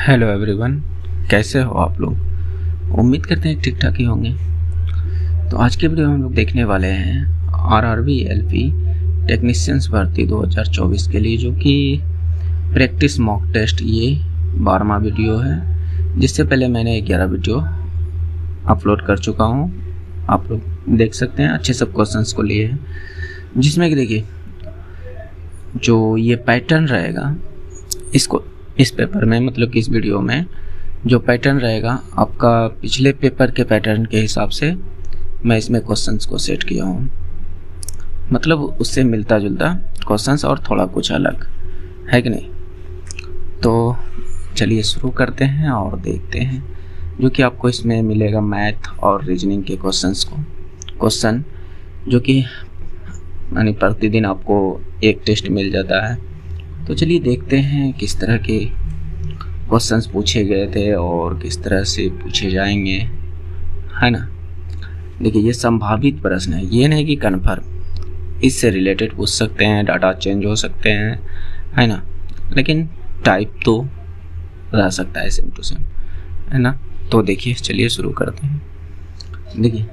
Hello everyone, कैसे हो आप लोग। उम्मीद करते हैं ठीक ठाक ही होंगे। तो आज के वीडियो में हम लोग देखने वाले हैं आरआरबी एलपी टेक्नीशियंस भर्ती 2024 के लिए, जो कि प्रैक्टिस मॉक टेस्ट ये 12वां वीडियो है। जिससे पहले मैंने 11 वीडियो अपलोड कर चुका हूँ, आप लोग देख सकते हैं। अच्छे सब क्वेश्चंस को लिए हैं, जिसमें कि देखिए जो ये पैटर्न रहेगा इसको इस पेपर में, मतलब कि इस वीडियो में जो पैटर्न रहेगा आपका पिछले पेपर के पैटर्न के हिसाब से मैं इसमें क्वेश्चंस को सेट किया हूँ। मतलब उससे मिलता जुलता क्वेश्चंस और थोड़ा कुछ अलग है कि नहीं। तो चलिए शुरू करते हैं और देखते हैं जो कि आपको इसमें मिलेगा मैथ और रीजनिंग के क्वेश्चन जो कि यानी प्रतिदिन आपको एक टेस्ट मिल जाता है। तो चलिए देखते हैं किस तरह के क्वेश्चंस पूछे गए थे और किस तरह से पूछे जाएंगे, है ना। देखिए ये संभावित प्रश्न है, ये नहीं कि कन्फर्म। इससे रिलेटेड पूछ सकते हैं, डाटा चेंज हो सकते हैं, है ना, लेकिन टाइप तो रह सकता है सेम टू सेम, है ना। तो देखिए चलिए शुरू करते हैं। देखिए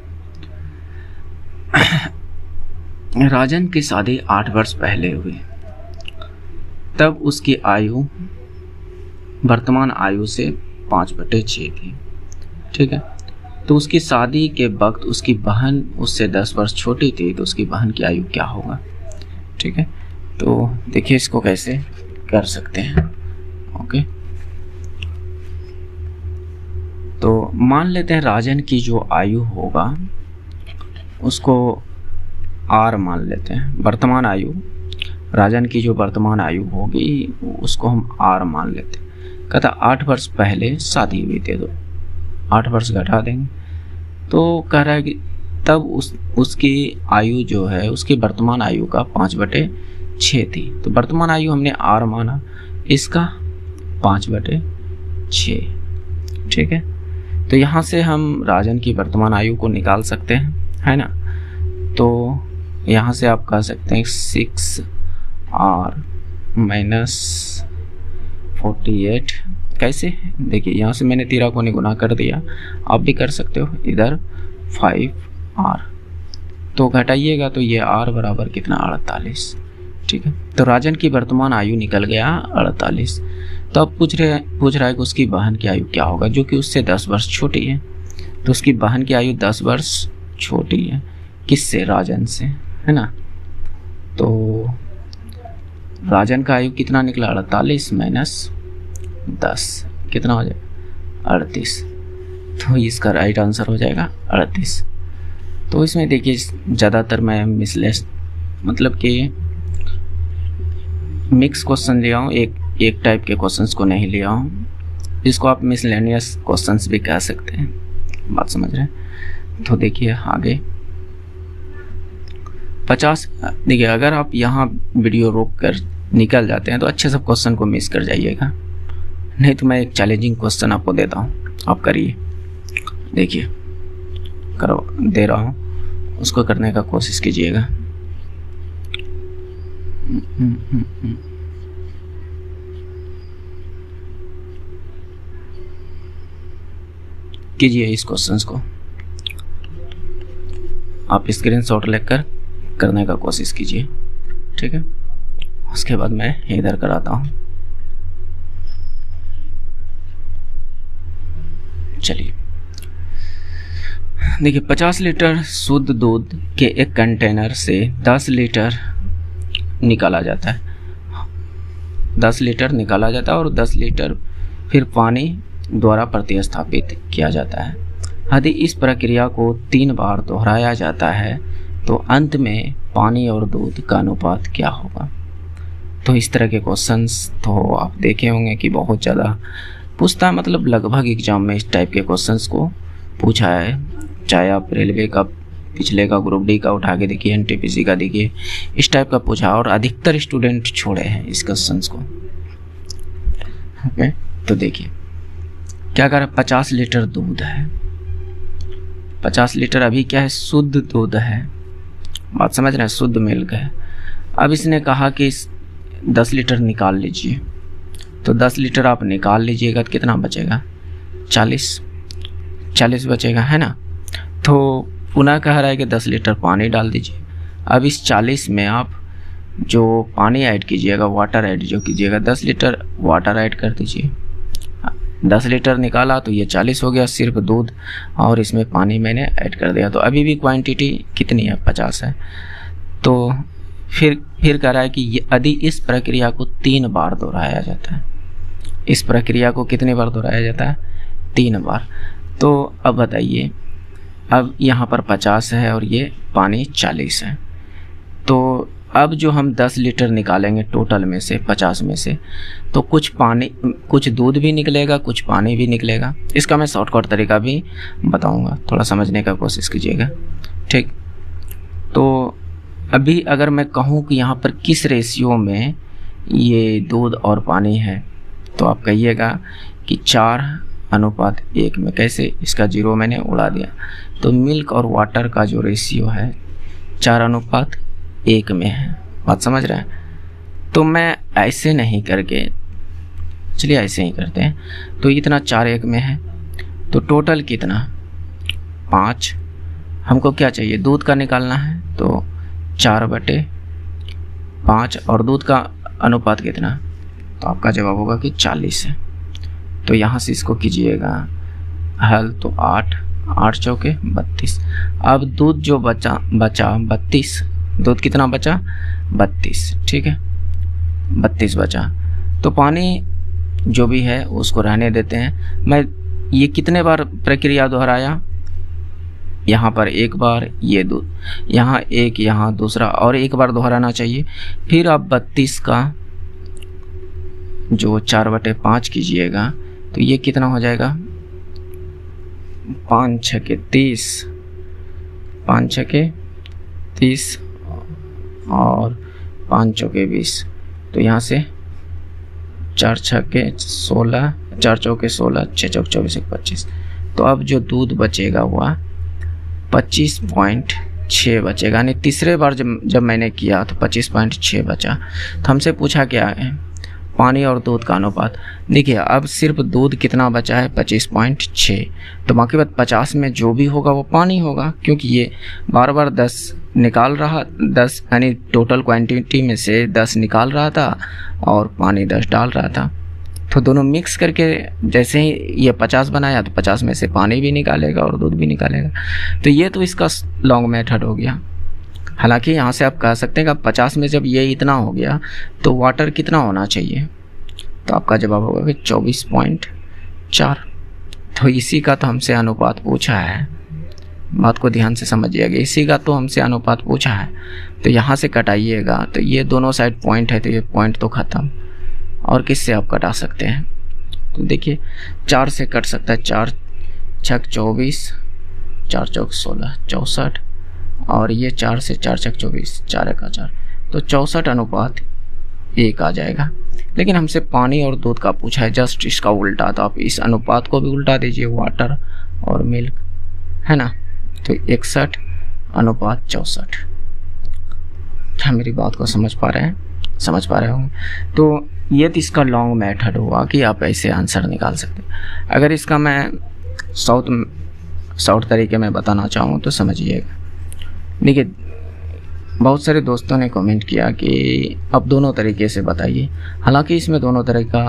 राजन की शादी 8 वर्ष पहले हुई, तब उसकी आयु वर्तमान आयु से 5/6 थी। ठीक है, तो उसकी शादी के वक्त उसकी बहन उससे 10 वर्ष छोटी थी, तो उसकी बहन की आयु क्या होगा। ठीक है, तो देखिए इसको कैसे कर सकते हैं। ओके, तो मान लेते हैं राजन की जो आयु होगा उसको R मान लेते हैं। वर्तमान आयु, राजन की जो वर्तमान आयु होगी उसको हम R मान लेते हैं। कहता 8 वर्ष पहले शादी हुई थी, तो 8 वर्ष घटा देंगे। तो कह रहा है कि तब उसकी आयु जो है उसकी वर्तमान आयु का 5/6 थी। तो वर्तमान आयु हमने R माना, इसका 5/6। ठीक है, तो यहाँ से हम राजन की वर्तमान आयु को निकाल सकते हैं, है ना। तो यहाँ से आप कह सकते हैं 6R - 48। कैसे, देखिए यहाँ से मैंने 13 को गुना कर दिया, आप भी कर सकते हो। इधर 5R, तो घटाइएगा तो ये R बराबर कितना, 48। ठीक है, तो राजन की वर्तमान आयु निकल गया 48। तो अब पूछ रहा है कि उसकी बहन की आयु क्या होगा, जो कि उससे 10 वर्ष छोटी है। तो उसकी बहन की आयु 10 वर्ष छोटी है, किससे, राजन से, है ना। तो राजन का आयु कितना निकला, 48 - 10 कितना हो जाएगा, 38। तो इसका राइट आंसर हो जाएगा 38। तो इसमें देखिए ज़्यादातर मैं मतलब कि मिक्स क्वेश्चन लिया हूँ, एक टाइप के क्वेश्चंस को नहीं लिया हूँ। इसको आप मिसलेनियस क्वेश्चंस भी कह सकते हैं, बात समझ रहे हैं। तो देखिए आगे 50। देखिए अगर आप यहाँ वीडियो रोक कर निकल जाते हैं तो अच्छे सब क्वेश्चन को मिस कर जाइएगा, नहीं तो मैं एक चैलेंजिंग क्वेश्चन आपको देता हूँ, आप करिए। देखिए करो, दे रहा हूँ, उसको करने का कोशिश कीजिएगा। कीजिए इस क्वेश्चंस को, आप स्क्रीनशॉट लेकर करने का कोशिश कीजिए। ठीक है, उसके बाद मैं इधर कराता हूँ। चलिए देखिए 50 लीटर शुद्ध दूध के एक कंटेनर से 10 लीटर निकाला जाता है। 10 लीटर निकाला जाता है और 10 लीटर फिर पानी द्वारा प्रतिस्थापित किया जाता है। यदि इस प्रक्रिया को 3 बार दोहराया जाता है तो अंत में पानी और दूध का अनुपात क्या होगा। तो इस तरह के क्वेश्चंस तो आप देखे होंगे कि बहुत ज़्यादा पूछता है, मतलब लगभग एग्जाम में इस टाइप के क्वेश्चंस को पूछा है। चाहे आप रेलवे का पिछले का ग्रुप डी का उठा के देखिए, एनटीपीसी का देखिए, इस टाइप का पूछा और अधिकतर स्टूडेंट छोड़े हैं इस क्वेश्चंस को। ओके, तो देखिए क्या कर रहा है, 50 लीटर दूध है। 50 लीटर अभी क्या है, शुद्ध दूध है, बात समझ रहे हैं, शुद्ध मिल्क है। अब इसने कहा कि 10 लीटर निकाल लीजिए, तो 10 लीटर आप निकाल लीजिएगा तो कितना बचेगा, 40 बचेगा, है ना। तो पुनः कह रहा है कि 10 लीटर पानी डाल दीजिए। अब इस 40 में आप जो पानी ऐड कीजिएगा, वाटर ऐड जो कीजिएगा, 10 लीटर वाटर ऐड कर दीजिए। 10 लीटर निकाला तो ये 40 हो गया, सिर्फ दूध और इसमें पानी मैंने ऐड कर दिया। तो अभी भी क्वांटिटी कितनी है, 50 है। तो फिर कह रहा है कि यदि इस प्रक्रिया को 3 बार दोहराया जाता है, इस प्रक्रिया को कितनी बार दोहराया जाता है, 3 बार। तो अब बताइए, अब यहाँ पर 50 है और ये पानी 40 है। तो अब जो हम 10 लीटर निकालेंगे टोटल में से, 50 में से, तो कुछ दूध भी निकलेगा, कुछ पानी भी निकलेगा। इसका मैं शॉर्टकट तरीका भी बताऊंगा, थोड़ा समझने का कोशिश कीजिएगा, ठीक। तो अभी अगर मैं कहूँ कि यहाँ पर किस रेशियो में ये दूध और पानी है, तो आप कहिएगा कि 4:1 में। कैसे, इसका 0 मैंने उड़ा दिया। तो मिल्क और वाटर का जो रेशियो है 4:1 में है। बात समझ रहे हैं। तो मैं ऐसे नहीं करके, चलिए ऐसे ही करते हैं। तो इतना 4:1 में है, तो टोटल कितना, 5। हमको क्या चाहिए, दूध का निकालना है, तो 4/5 और दूध का अनुपात कितना, तो आपका जवाब होगा कि 40 है। तो यहाँ से इसको कीजिएगा हल, तो 8 चौके 32। अब दूध जो बचा 32, दूध कितना बचा, 32, ठीक है, 32 बचा। तो पानी जो भी है उसको रहने देते हैं। मैं ये कितने बार प्रक्रिया दोहराया, यहाँ पर 1 बार, ये दूध यहाँ 1, यहाँ दूसरा और 1 बार दोहराना चाहिए। फिर आप 32 का जो 4/5 कीजिएगा, तो ये कितना हो जाएगा, 5 छके 30, 5 छके 30 और 5 चौके 20। तो यहाँ से 4 छके 16, 4 चौके 16, 6 चौके 24, 25। तो अब जो दूध बचेगा हुआ 25.6 बचेगा। यानी तीसरे बार जब मैंने किया तो 25.6 बचा। तो हमसे पूछा क्या है, पानी और दूध का अनुपात। देखिए अब सिर्फ दूध कितना बचा है, 25.6। तो बाकी बात 50 में जो भी होगा वो पानी होगा, क्योंकि ये बार बार 10 निकाल रहा, 10 यानी टोटल क्वांटिटी में से 10 निकाल रहा था और पानी 10 डाल रहा था। तो दोनों मिक्स करके जैसे ही ये 50 बनाया तो 50 में से पानी भी निकालेगा और दूध भी निकालेगा। तो ये तो इसका लॉन्ग मेथड हो गया। हालांकि यहाँ से आप कह सकते हैं कि 50 में जब ये इतना हो गया तो वाटर कितना होना चाहिए, तो आपका जवाब होगा कि 24.4। तो इसी का तो हमसे अनुपात पूछा है, बात को ध्यान से समझिएगा। इसी का तो हमसे अनुपात पूछा है। तो यहाँ से कटाइएगा तो ये दोनों साइड पॉइंट है, तो ये पॉइंट तो ख़त्म। और किससे आप कटा सकते हैं, तो देखिए 4 से कट सकता है, 4 छक 24, 4 चौक 16, 64 और ये 4 से 4 छक 24, 4 का 4, तो 64:1 आ जाएगा। लेकिन हमसे पानी और दूध का पूछा है, जस्ट इसका उल्टा। तो आप इस अनुपात को भी उल्टा दीजिए, वाटर और मिल्क, है ना। तो 61:64। क्या मेरी बात को समझ पा रहे होंगे। तो ये तो इसका लॉन्ग मेथड हुआ कि आप ऐसे आंसर निकाल सकते हैं। अगर इसका मैं शॉर्ट तरीके में बताना चाहूँ तो समझिएगा। देखिए बहुत सारे दोस्तों ने कमेंट किया कि अब दोनों तरीके से बताइए। हालांकि इसमें दोनों तरीका,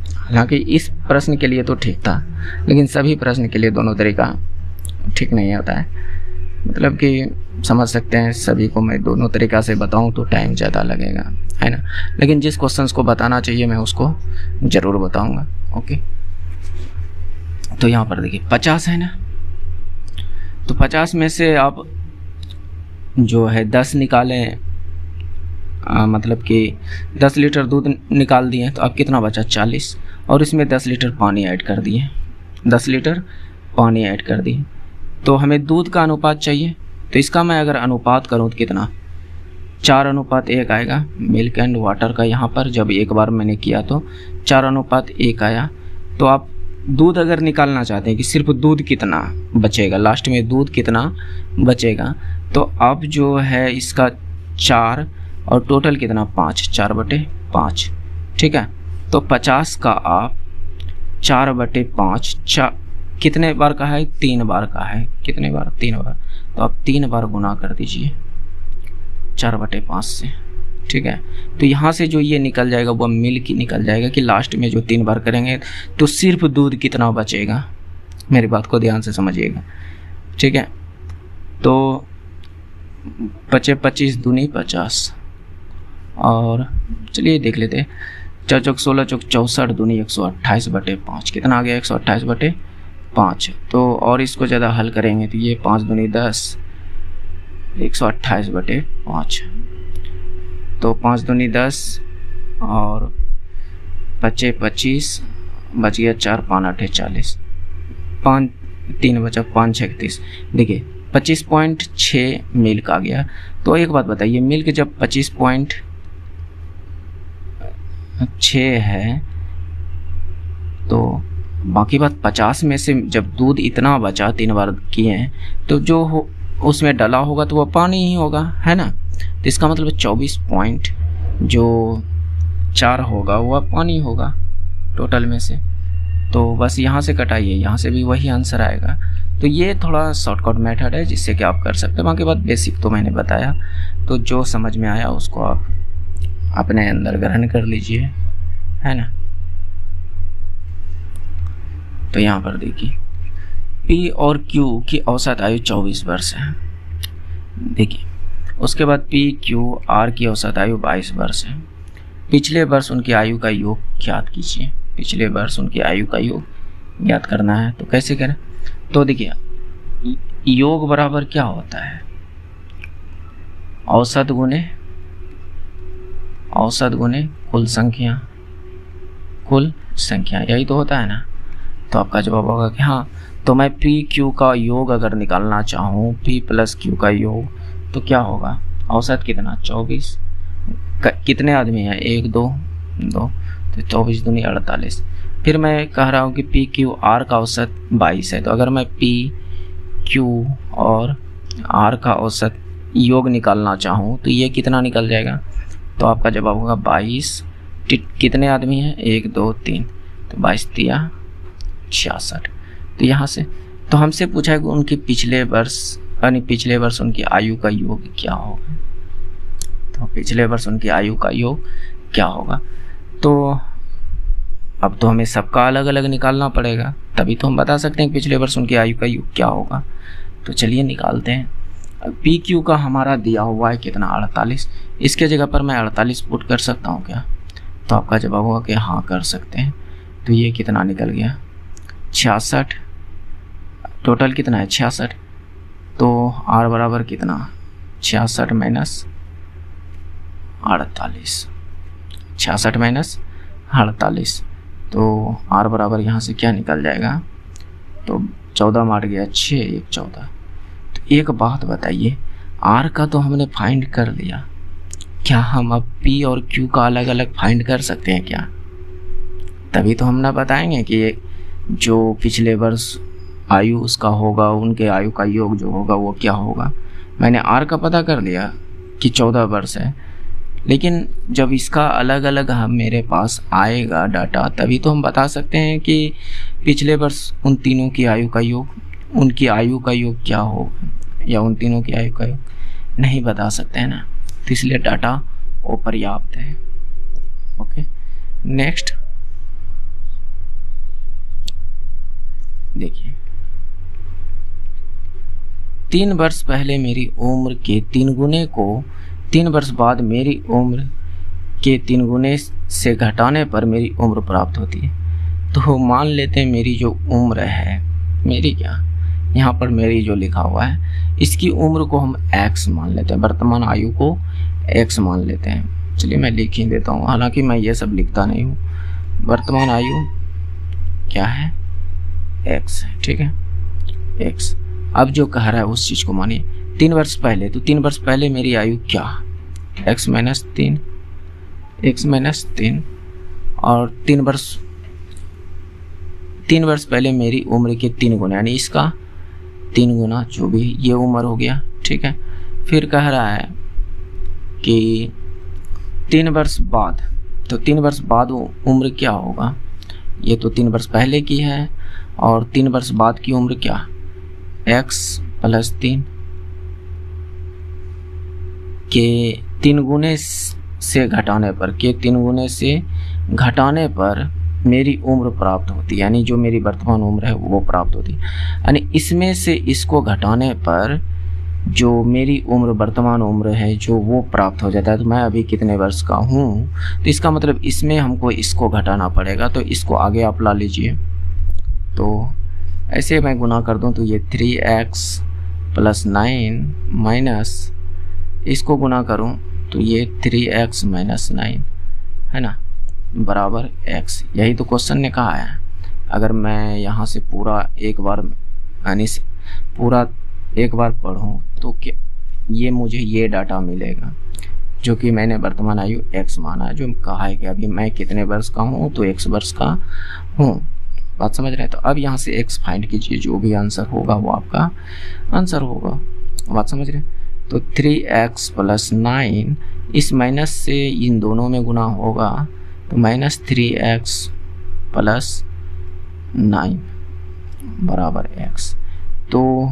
हालांकि इस प्रश्न के लिए तो ठीक था, लेकिन सभी प्रश्न के लिए दोनों तरीका ठीक नहीं होता है। मतलब कि समझ सकते हैं, सभी को मैं दोनों तरीक़ा से बताऊं तो टाइम ज़्यादा लगेगा, है ना। लेकिन जिस क्वेश्चंस को बताना चाहिए मैं उसको ज़रूर बताऊंगा। ओके, तो यहाँ पर देखिए 50 है ना, तो 50 में से आप जो है 10 निकालें, मतलब कि 10 लीटर दूध निकाल दिए तो अब कितना बचा, 40। और इसमें 10 लीटर पानी ऐड कर दिए, 10 लीटर पानी ऐड कर दिए। तो हमें दूध का अनुपात चाहिए। तो इसका मैं अगर अनुपात करूँ तो कितना, 4:1 आएगा। मिल्क एंड वाटर का यहाँ पर जब एक बार मैंने किया तो 4:1 आया। तो आप दूध अगर निकालना चाहते हैं कि सिर्फ दूध कितना बचेगा, लास्ट में दूध कितना बचेगा, तो अब जो है इसका 4 और टोटल कितना 5, 4/5, ठीक है। तो 50 का आप 4/5 कितने बार का है? 3 बार का है। कितने बार? 3 बार। तो आप 3 बार गुना कर दीजिए 4/5 से, ठीक है। तो यहाँ से जो ये निकल जाएगा वो मिल्क निकल जाएगा कि लास्ट में जो 3 बार करेंगे तो सिर्फ दूध कितना बचेगा। मेरी बात को ध्यान से समझिएगा, ठीक है। तो 25 दूनी 50 और चलिए देख लेते हैं। 4 चौक 16 चौक 64 दूनी 128/5 कितना आ गया? 128/5। तो और इसको ज़्यादा हल करेंगे तो ये 5 दूनी 10 128/5। तो 5 दूनी 10 और 25 बच गया 4 5 8 40 5 3 बचा 5 6 31। देखिए 25.6 मिल्क आ गया। तो एक बात बताइए, मिल्क जब 25.6 है तो बाकी बात 50 में से जब दूध इतना बचा 3 बार किए हैं तो जो उसमें डला होगा तो वह पानी ही होगा, है ना। तो इसका मतलब 24.4 होगा वह पानी होगा टोटल में से। तो बस यहाँ से कटाइए, यहाँ से भी वही आंसर आएगा। तो ये थोड़ा शॉर्टकट मेथड है जिससे कि आप कर सकते हैं। बाकी बात बेसिक तो मैंने बताया, तो जो समझ में आया उसको आप अपने अंदर ग्रहण कर लीजिए, है ना। तो यहाँ पर देखिए P और Q की औसत आयु 24 वर्ष है। देखिए उसके बाद P Q R की औसत आयु 22 वर्ष है। पिछले वर्ष उनकी आयु का योग ज्ञात कीजिए। पिछले वर्ष उनकी आयु का योग ज्ञात करना है, तो कैसे करें? तो देखिए योग बराबर क्या होता है? औसत गुने कुल संख्या, यही तो होता है ना। तो आपका जवाब होगा कि हाँ। तो मैं P Q का योग अगर निकालना चाहूँ, P + Q का योग, तो क्या होगा? औसत कितना? 24। कितने आदमी हैं? 1 2 2, तो 24 दूनी 48। फिर मैं कह रहा हूँ कि P Q R का औसत 22 है। तो अगर मैं P Q और R का औसत योग निकालना चाहूँ तो ये कितना निकल जाएगा? तो आपका जवाब होगा 22। कितने आदमी हैं? 1 2 3, तो 22 3 66। तो यहाँ से तो हमसे पूछा है कि उनके पिछले वर्ष उनकी आयु का योग क्या होगा। तो पिछले वर्ष उनकी आयु का योग क्या होगा? तो अब तो हमें सबका अलग अलग निकालना पड़ेगा, तभी तो हम बता सकते हैं पिछले वर्ष उनकी आयु का योग क्या होगा। तो चलिए निकालते हैं। पी क्यू का हमारा दिया हुआ है कितना? 48। इसके जगह पर मैं 48 पुट कर सकता हूँ क्या? तो आपका जवाब होगा कि हाँ कर सकते हैं। तो ये कितना निकल गया? 66। टोटल कितना है? 66। तो R बराबर कितना? 66 - 48। 66 - 48। तो R बराबर यहाँ से क्या निकल जाएगा? तो 14 मार गया 6 1 14। तो एक बात बताइए, R का तो हमने फाइंड कर लिया, क्या हम अब P और Q का अलग अलग फाइंड कर सकते हैं क्या? तभी तो हम ना बताएंगे कि जो पिछले वर्ष आयु उसका होगा, उनके आयु का योग जो होगा वो क्या होगा। मैंने R का पता कर लिया कि 14 वर्ष है, लेकिन जब इसका अलग अलग हम मेरे पास आएगा डाटा, तभी तो हम बता सकते हैं कि पिछले वर्ष उन तीनों की आयु का योग, उनकी आयु का योग क्या होगा, या उन तीनों की आयु का योग नहीं बता सकते हैं ना। तो इसलिए डाटा वो पर्याप्त है। ओके, नेक्स्ट देखिए, 3 वर्ष पहले मेरी उम्र के 3 गुने को 3 वर्ष बाद मेरी उम्र के 3 गुने से घटाने पर मेरी उम्र प्राप्त होती है। तो मान लेते हैं मेरी जो उम्र है, मेरी क्या, यहाँ पर मेरी जो लिखा हुआ है, इसकी उम्र को हम x मान लेते हैं, वर्तमान आयु को x मान लेते हैं। चलिए मैं लिख ही देता हूँ, हालांकि मैं ये सब लिखता नहीं हूँ। वर्तमान आयु क्या है? x है, ठीक है, x। अब जो कह रहा है उस चीज़ को मानिए। 3 वर्ष पहले, तो 3 वर्ष पहले मेरी आयु क्या? x - 3 और 3 वर्ष पहले मेरी उम्र के 3 गुना, यानी इसका 3 गुना, जो भी ये उम्र हो गया, ठीक है। फिर कह रहा है कि 3 वर्ष बाद तो 3 वर्ष बाद उम्र क्या होगा? ये तो 3 वर्ष पहले की है और 3 वर्ष बाद की उम्र क्या? x + 3 के 3 गुने से घटाने पर, के 3 गुने से घटाने पर मेरी उम्र प्राप्त होती है, यानी जो मेरी वर्तमान उम्र है वो प्राप्त होती है। यानी इसमें से इसको घटाने पर जो मेरी उम्र, वर्तमान उम्र है, जो वो प्राप्त हो जाता है। तो मैं अभी कितने वर्ष का हूँ, तो इसका मतलब इसमें हमको इसको घटाना पड़ेगा। तो इसको आगे आप ला लीजिए। तो ऐसे मैं गुना कर दूँ तो ये 3x + 9 माइनस, इसको गुना करूँ तो ये 3x - 9 है ना, बराबर x। यही तो क्वेश्चन ने कहा है। अगर मैं यहाँ से पूरा एक बार, यानी पूरा एक बार पढ़ूँ तो क्या ये मुझे ये डाटा मिलेगा, जो कि मैंने वर्तमान आयु x माना है, जो कहा है कि अभी मैं कितने वर्ष का हूँ, तो x वर्ष का हूँ। बात समझ रहे हैं? तो अब यहाँ से x फाइंड कीजिए, जो भी आंसर होगा वो आपका आंसर होगा। बात समझ रहे हैं? तो 3x + 9, इस माइनस से इन दोनों में गुना होगा तो -3x + 9 बराबर x। तो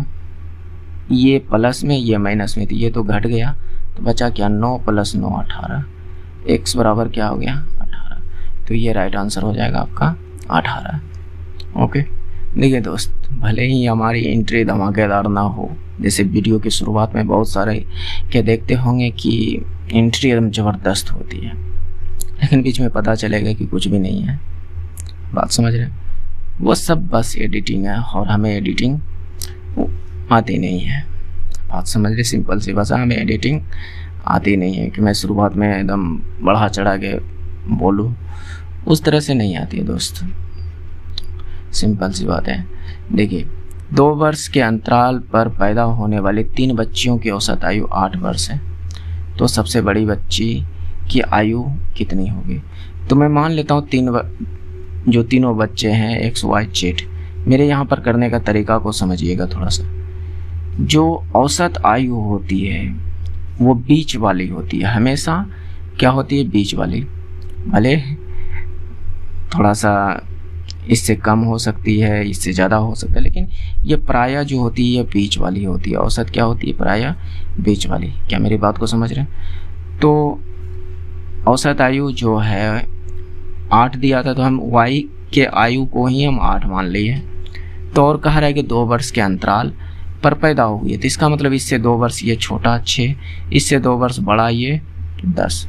ये प्लस में, ये माइनस में थी, ये तो घट गया, तो बचा क्या? 9 + 9 18। x बराबर क्या हो गया? 18। तो ये राइट आंसर हो जाएगा आपका 18। ओके, देखिए दोस्त, भले ही हमारी एंट्री धमाकेदार ना हो, जैसे वीडियो की शुरुआत में बहुत सारे क्या देखते होंगे कि एंट्री एकदम ज़बरदस्त होती है, लेकिन बीच में पता चलेगा कि कुछ भी नहीं है। बात समझ रहे हैं? वो सब बस एडिटिंग है और हमें एडिटिंग आती नहीं है। बात समझ रहे? सिंपल सी भाषा, हमें एडिटिंग आती नहीं है कि मैं शुरुआत में एकदम बढ़ा चढ़ा के बोलूँ, उस तरह से नहीं आती है दोस्त। सिंपल सी बात है। देखिए, 2 वर्ष के अंतराल पर पैदा होने वाले 3 बच्चियों की औसत आयु 8 वर्ष है, तो सबसे बड़ी बच्ची की आयु कितनी होगी? तो मैं मान लेता हूँ जो तीनों बच्चे हैं x, y, z। मेरे यहाँ पर करने का तरीका को समझिएगा थोड़ा सा। जो औसत आयु होती है वो बीच वाली होती है, हमेशा क्या होती है? बीच वाली। भले थोड़ा सा इससे कम हो सकती है, इससे ज़्यादा हो सकता है, लेकिन ये प्रायः जो होती है बीच वाली होती है। औसत क्या होती है? प्रायः बीच वाली। क्या मेरी बात को समझ रहे हैं? तो औसत आयु जो है 8 दिया था, तो हम y के आयु को ही हम 8 मान लिए। तो और कहा रहा है कि 2 वर्ष के अंतराल पर पैदा हुई है, तो इसका मतलब इससे 2 वर्ष ये छोटा 6, इससे 2 वर्ष बड़ा ये 10।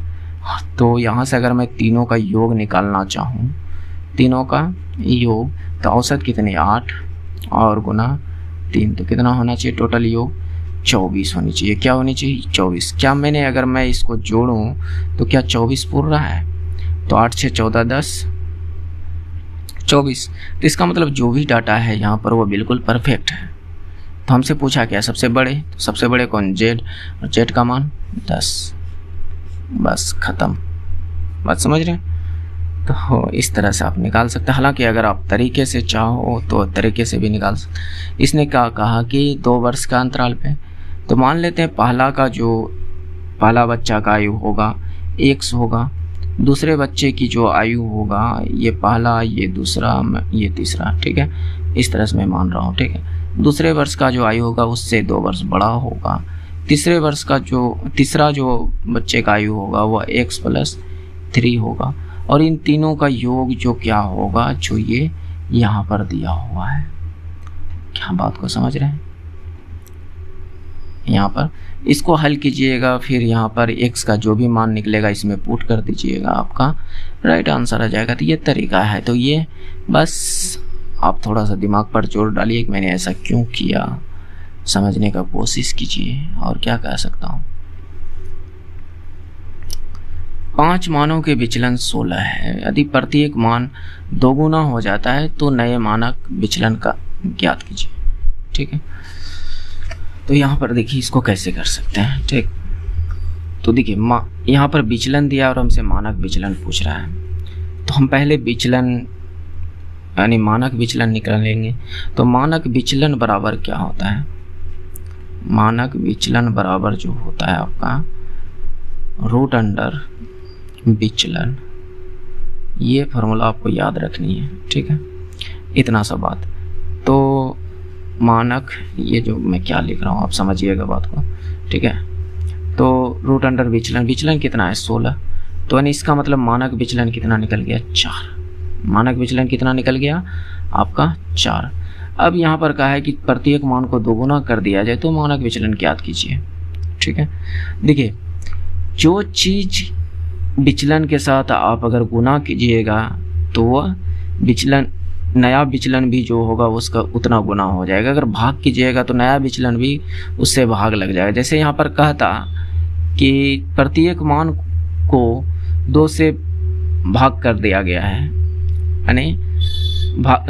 तो यहाँ से अगर मैं तीनों का योग निकालना चाहूँ, तीनों का योग, तो औसत कितनी? 8 और गुना 3, तो कितना होना चाहिए? टोटल योग 24 होनी चाहिए। क्या होनी चाहिए? 24। क्या मैंने, अगर मैं इसको जोड़ूं तो क्या 24 पूर रहा है? तो 8 6 14 10 24। तो इसका मतलब जो भी डाटा है यहाँ पर वो बिल्कुल परफेक्ट है। तो हमसे पूछा क्या? सबसे बड़े, तो सबसे बड़े कौन? z, और z का मान 10। बस खत्म। बात समझ रहे हैं? तो इस तरह से आप निकाल सकते हैं। हालांकि अगर आप तरीके से चाहो तो तरीके से भी निकाल सकते। इसने क्या कहा कि 2 वर्ष का अंतराल पे, तो मान लेते हैं पहला बच्चा का आयु होगा x होगा, दूसरे बच्चे की जो आयु होगा ये पहला, ये दूसरा, ये तीसरा। ठीक है, इस तरह से मैं मान रहा हूँ। ठीक है, दूसरे वर्ष का जो आयु होगा उससे 2 वर्ष बड़ा होगा। तीसरे वर्ष का तीसरा जो बच्चे का आयु होगा वो x + 3 होगा, और इन तीनों का योग जो क्या होगा, जो ये यहाँ पर दिया हुआ है। क्या बात को समझ रहे हैं? यहाँ पर इसको हल कीजिएगा, फिर यहाँ पर x का जो भी मान निकलेगा इसमें पुट कर दीजिएगा, आपका राइट आंसर आ जाएगा। तो ये तरीका है। तो ये बस आप थोड़ा सा दिमाग पर जोर डालिए कि मैंने ऐसा क्यों किया, समझने का कोशिश कीजिए। और क्या कह सकता हूँ, 5 मानों के विचलन 16 है। यदि प्रत्येक मान 2 गुना हो जाता है तो नए मानक विचलन का ज्ञात कीजिए। ठीक है, तो यहाँ पर देखिए इसको कैसे कर सकते हैं। ठीक, तो देखिए यहाँ पर विचलन दिया और हमसे मानक विचलन पूछ रहा है, तो हम पहले विचलन यानी मानक विचलन निकालेंगे। तो मानक विचलन बराबर क्या होता है? मानक विचलन बराबर जो होता है आपका √अंडर विचलन ये फार्मूला आपको याद रखनी है, ठीक है। इतना सा बात। तो मानक, ये जो मैं क्या लिख रहा हूँ आप समझिएगा बात को, ठीक है। तो रूट अंडर विचलन, विचलन कितना है 16, तो यानी इसका मतलब मानक विचलन कितना निकल गया 4। मानक विचलन कितना निकल गया आपका 4। अब यहाँ पर कहा है कि प्रत्येक मान को दोगुना कर दिया जाए तो मानक विचलन ज्ञात कीजिए, ठीक है। देखिए, जो चीज़ विचलन के साथ आप अगर गुना कीजिएगा तो वह विचलन, नया विचलन भी जो होगा उसका उतना गुना हो जाएगा। अगर भाग कीजिएगा तो नया विचलन भी उससे भाग लग जाएगा। जैसे यहाँ पर कहता कि प्रत्येक मान को 2 से भाग कर दिया गया है, यानी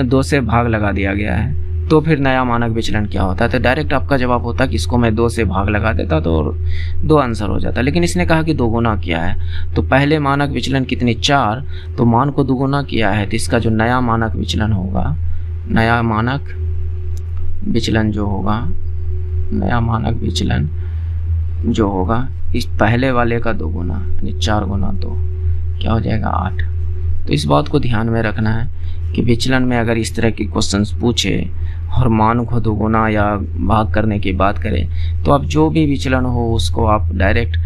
2 से भाग लगा दिया गया है, तो फिर नया मानक विचलन क्या होता है। तो डायरेक्ट आपका जवाब होता कि इसको मैं 2 से भाग लगा देता तो 2 आंसर हो जाता। लेकिन इसने कहा कि दोगुना किया है, तो पहले मानक विचलन कितनी 4, तो मान को दोगुना किया है, तो इसका जो नया मानक विचलन होगा, नया मानक विचलन जो होगा, नया मानक विचलन जो होगा इस पहले वाले का दोगुना, यानी 4 गुना 2 क्या हो जाएगा 8। तो इस बात को ध्यान में रखना है कि विचलन में अगर इस तरह के क्वेश्चंस पूछे और मान को दोगुना या भाग करने की बात करें तो आप जो भी विचलन हो उसको आप डायरेक्ट,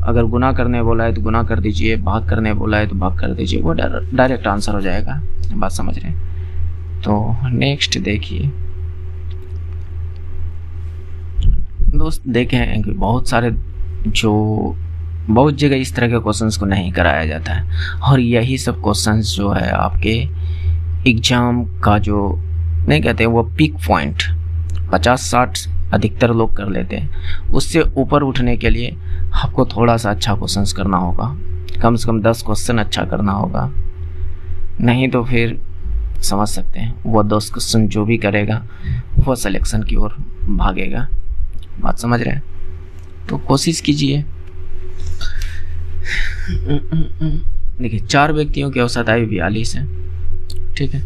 अगर गुना करने बोला है तो गुना कर दीजिए, भाग करने बोला है तो भाग कर दीजिए, वो डायरेक्ट आंसर हो जाएगा। बात समझ रहे हैं। तो नेक्स्ट देखिए दोस्त, देखें कि बहुत जगह इस तरह के क्वेश्चंस को नहीं कराया जाता है, और यही सब क्वेश्चंस जो है आपके एग्जाम का जो नहीं कहते हैं वो पिक पॉइंट 50-60 अधिकतर लोग कर लेते हैं। उससे ऊपर उठने के लिए आपको थोड़ा सा अच्छा क्वेश्चंस करना होगा, कम से कम 10 क्वेश्चन अच्छा करना होगा, नहीं तो फिर समझ सकते हैं वो 10 क्वेश्चन जो भी करेगा वो सिलेक्शन की ओर भागेगा। बात समझ रहे हैं। तो कोशिश कीजिए। देखिए, 4 व्यक्तियों की औसत आयु 42 है, ठीक है।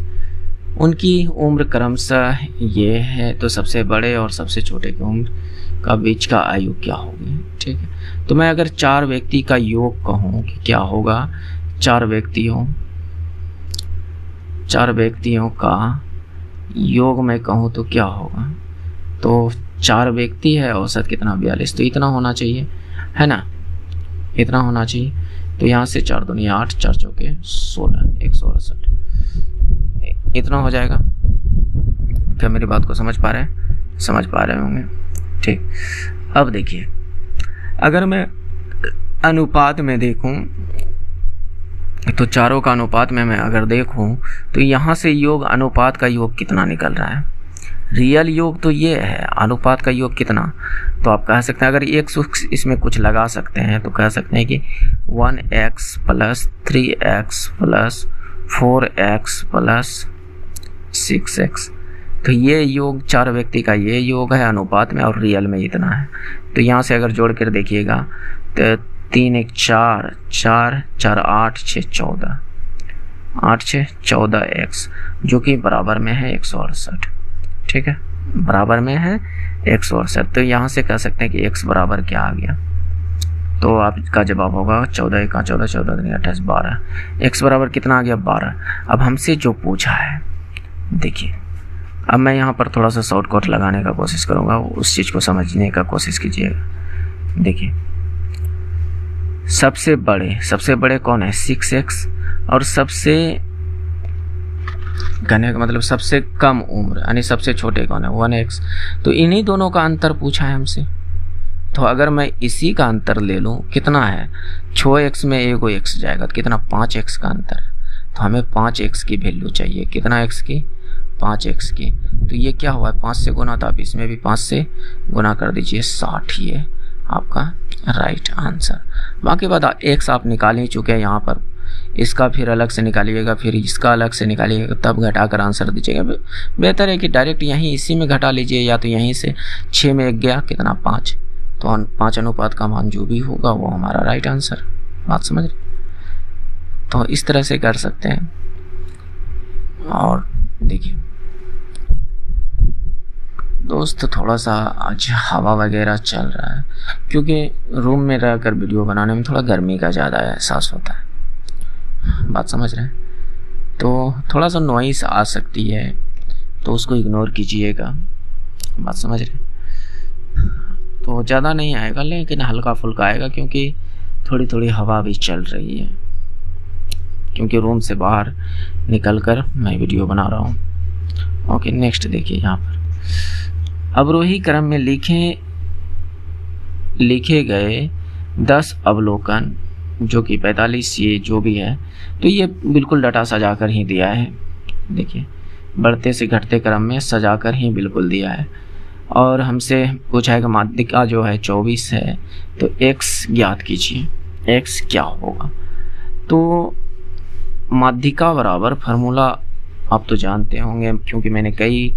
उनकी उम्र क्रमशः ये है, तो सबसे बड़े और सबसे छोटे की उम्र का बीच का आयु क्या होगी, ठीक है। तो मैं अगर 4 व्यक्ति का योग कहूँ कि क्या होगा, 4 व्यक्तियों का योग में कहूँ तो क्या होगा। तो 4 व्यक्ति है, औसत कितना 42, तो इतना होना चाहिए, है ना, इतना होना चाहिए। तो यहाँ से 4 दूनी 8, 4 चौके 16, 168, इतना हो जाएगा। क्या मेरी बात को समझ पा रहे होंगे, ठीक। अब देखिए, अगर मैं अनुपात में देखूं तो चारों का अनुपात में मैं अगर देखूं तो यहाँ से योग, अनुपात का योग कितना निकल रहा है। रियल योग तो ये है, अनुपात का योग कितना, तो आप कह सकते हैं अगर एक इसमें कुछ लगा सकते हैं तो कह सकते हैं कि 1x + 3x + 4x + 6x। तो ये योग 4 व्यक्ति का ये योग है अनुपात में, और रियल में इतना है। तो यहाँ से अगर जोड़ कर देखिएगा तो 3 1 4, 4 4 8 6 14, 8 6 14x, जो कि बराबर में है 168, ठीक है, बराबर में है 168। तो यहाँ से कह सकते हैं कि x बराबर क्या आ गया, तो आपका जवाब होगा 14 1 14, 14 दूनी 28, 12। x बराबर कितना आ गया 12। अब हमसे जो पूछा है, देखिए, अब मैं यहाँ पर थोड़ा सा शॉर्टकट लगाने का कोशिश करूँगा, उस चीज़ को समझने का कोशिश कीजिएगा। देखिए, सबसे बड़े कौन है 6x, और सबसे कहने का मतलब सबसे कम उम्र यानी सबसे छोटे कौन है 1x। तो इन्हीं दोनों का अंतर पूछा है हमसे। तो अगर मैं इसी का अंतर ले लूँ, कितना है 6x में एगो x जाएगा, तो कितना 5x का अंतर है। तो हमें 5x की वैल्यू चाहिए, कितना x की 5x की। तो ये क्या हुआ 5 से गुना, तो आप इसमें भी 5 से गुना कर दीजिए, 60 ये आपका राइट आंसर। बाकी बात x आप निकाल ही चुके हैं यहाँ पर, इसका फिर अलग से निकालिएगा, फिर इसका अलग से निकालिएगा, तब घटाकर आंसर दीजिएगा। बेहतर है कि डायरेक्ट यहीं इसी में घटा लीजिए, या तो यहीं से 6 में 1 गया कितना 5, तो 5 अनुपात का मान जो भी होगा वो हमारा राइट आंसर। बात समझ रहे। तो इस तरह से कर सकते हैं। और देखिए दोस्त, थोड़ा सा आज हवा वगैरह चल रहा है, क्योंकि रूम में रहकर वीडियो बनाने में थोड़ा गर्मी का ज़्यादा एहसास होता है। बात समझ रहे हैं? तो थोड़ा सा नॉइस आ सकती है तो उसको इग्नोर कीजिएगा। बात समझ रहे हैं? तो ज़्यादा नहीं आएगा लेकिन हल्का फुल्का आएगा, क्योंकि थोड़ी थोड़ी हवा भी चल रही है, क्योंकि रूम से बाहर निकलकर मैं वीडियो बना रहा हूँ। ओके, नेक्स्ट देखिए यहाँ पर अवरोही क्रम में लिखे गए 10 अवलोकन जो कि 45 ये जो भी है, तो ये बिल्कुल डाटा सजा कर ही दिया है। देखिए बढ़ते से घटते क्रम में सजा कर ही बिल्कुल दिया है। और हमसे पूछा है कि माध्यिका जो है 24 है, तो x ज्ञात कीजिए। x क्या होगा? तो माध्यिका बराबर फार्मूला आप तो जानते होंगे, क्योंकि मैंने कई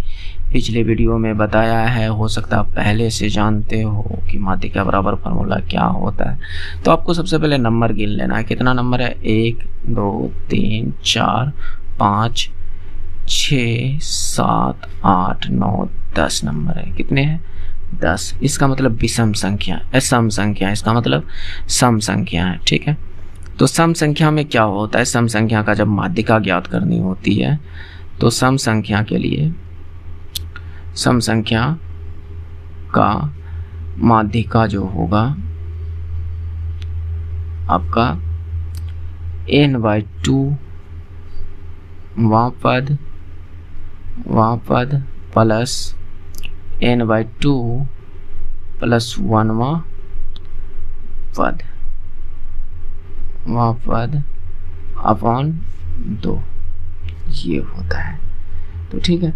पिछले वीडियो में बताया है। हो सकता है आप पहले से जानते हो कि माध्यिका बराबर फार्मूला क्या होता है। तो आपको सबसे पहले नंबर गिन लेना है। कितना नंबर है? 1 2 3 4 5 6 7 8 9 10 नंबर है। कितने हैं? 10। इसका मतलब विषम संख्या, सम संख्या, इसका मतलब सम संख्या है। ठीक है, तो सम संख्या में क्या होता है? सम संख्या का जब माध्यिका ज्ञात करनी होती है तो सम संख्या के लिए सम संख्या का माध्यिका जो होगा आपका n/2 वहाँ पद प्लस n/2 प्लस 1वां पद वहाँ पद अपॉन 2 ये होता है। तो ठीक है,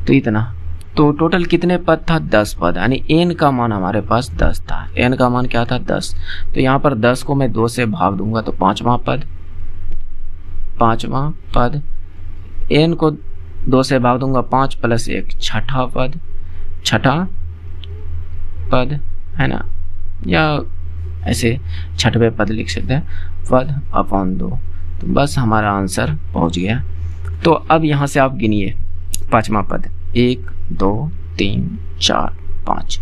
तो इतना। तो टोटल कितने पद था? 10 पद, यानी n का मान हमारे पास 10 था। n का मान क्या था? 10। तो यहाँ पर 10 को मैं 2 से भाग दूंगा तो 5वां पद, n को 2 से भाग दूंगा 5 प्लस 1 छठा पद है ना, या ऐसे छठवें पद लिख सकते हैं, पद अपॉन 2। तो बस हमारा आंसर पहुंच गया। तो अब यहाँ से आप गिनिए 5वां पद, 1 2 3 4 5।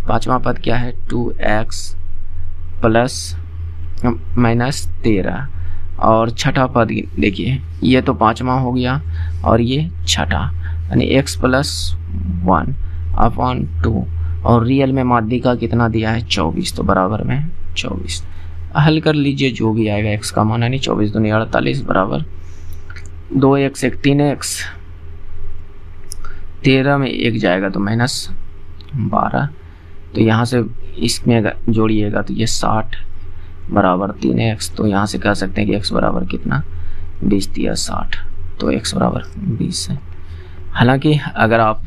5वां पद क्या है? 2x plus minus 13। और छठा पद देखिए, ये तो 5वां हो गया और ये छठा, यानी x प्लस 1 अपॉन 2। और रियल में माध्यिका कितना दिया है? 24, तो बराबर में 24। हल कर लीजिए जो भी आएगा x का मान, यानी 24 दूनी 48 बराबर 2x 1 3x, 13 में 1 जाएगा तो माइनस 12। तो यहाँ से इसमें जोड़िएगा तो ये 60 बराबर 3x। तो यहाँ से कह सकते हैं कि x बराबर कितना? 20 दिया 60, तो x बराबर 20 है। हालांकि अगर आप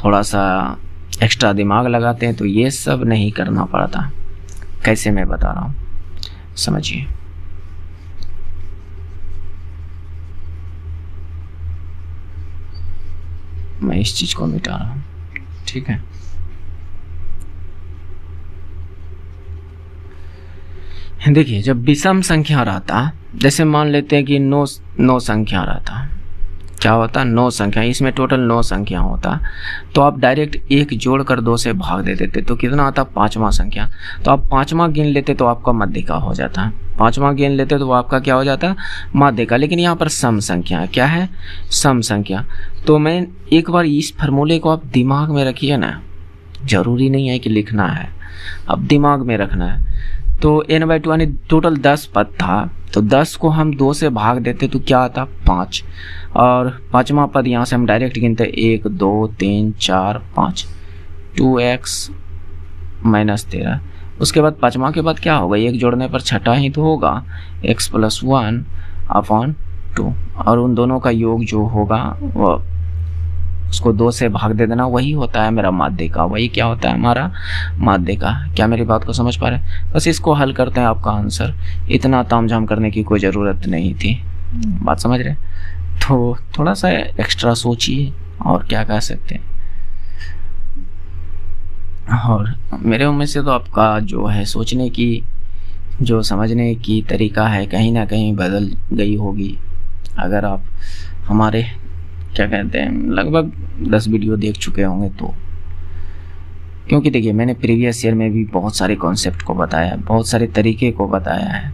थोड़ा सा एक्स्ट्रा दिमाग लगाते हैं तो ये सब नहीं करना पड़ता। कैसे मैं बता रहा हूँ, समझिए। मैं इस चीज को मिटा रहा हूँ, ठीक है। देखिए जब विषम संख्या रहता, जैसे मान लेते हैं कि 9 संख्या रहता, क्या होता? 9 संख्या, इसमें टोटल 9 संख्या होता, तो आप डायरेक्ट 1 जोड़कर 2 से भाग दे देते तो कितना आता? 5वां संख्या। तो आप 5वां गिन लेते तो आपका माध्यिका हो जाता। 5वां गिन लेते तो आपका क्या हो जाता? माध्यिका। लेकिन यहाँ पर सम संख्या है। क्या है? सम संख्या। तो मैं एक बार इस फार्मूले को आप दिमाग में रखिए ना, जरूरी नहीं है कि लिखना है, अब दिमाग में रखना है। तो n/2 यानी टोटल 10 पद था, तो 10 को हम 2 से भाग देते तो क्या आता? 5। और 5वां पद यहाँ से हम डायरेक्ट गिनते 1 2 3 4 5, 2x माइनस 13। उसके बाद 5वां के बाद क्या होगा? 1 जोड़ने पर छठा ही तो होगा, x प्लस 1 अपॉन 2। और उन दोनों का योग जो होगा वो उसको 2 से भाग दे देना, वही होता है मेरा माध्यिका। वही क्या होता है? हमारा माध्यिका। क्या मेरी बात को समझ पा रहे हैं? बस इसको हल करते हैं, आपका आंसर। इतना तामझाम करने की कोई ज़रूरत नहीं थी। बात समझ रहे? तो थोड़ा सा एक्स्ट्रा सोचिए, और क्या कह सकते हैं। और मेरे उम्र से तो आपका जो है सोचने की, जो समझने की तरीका है, कहीं ना कहीं बदल गई होगी। अगर आप हमारे क्या कहते हैं लगभग 10 वीडियो देख चुके होंगे तो, क्योंकि देखिए मैंने प्रीवियस ईयर में भी बहुत सारे कॉन्सेप्ट को बताया, बहुत सारे तरीके को बताया है।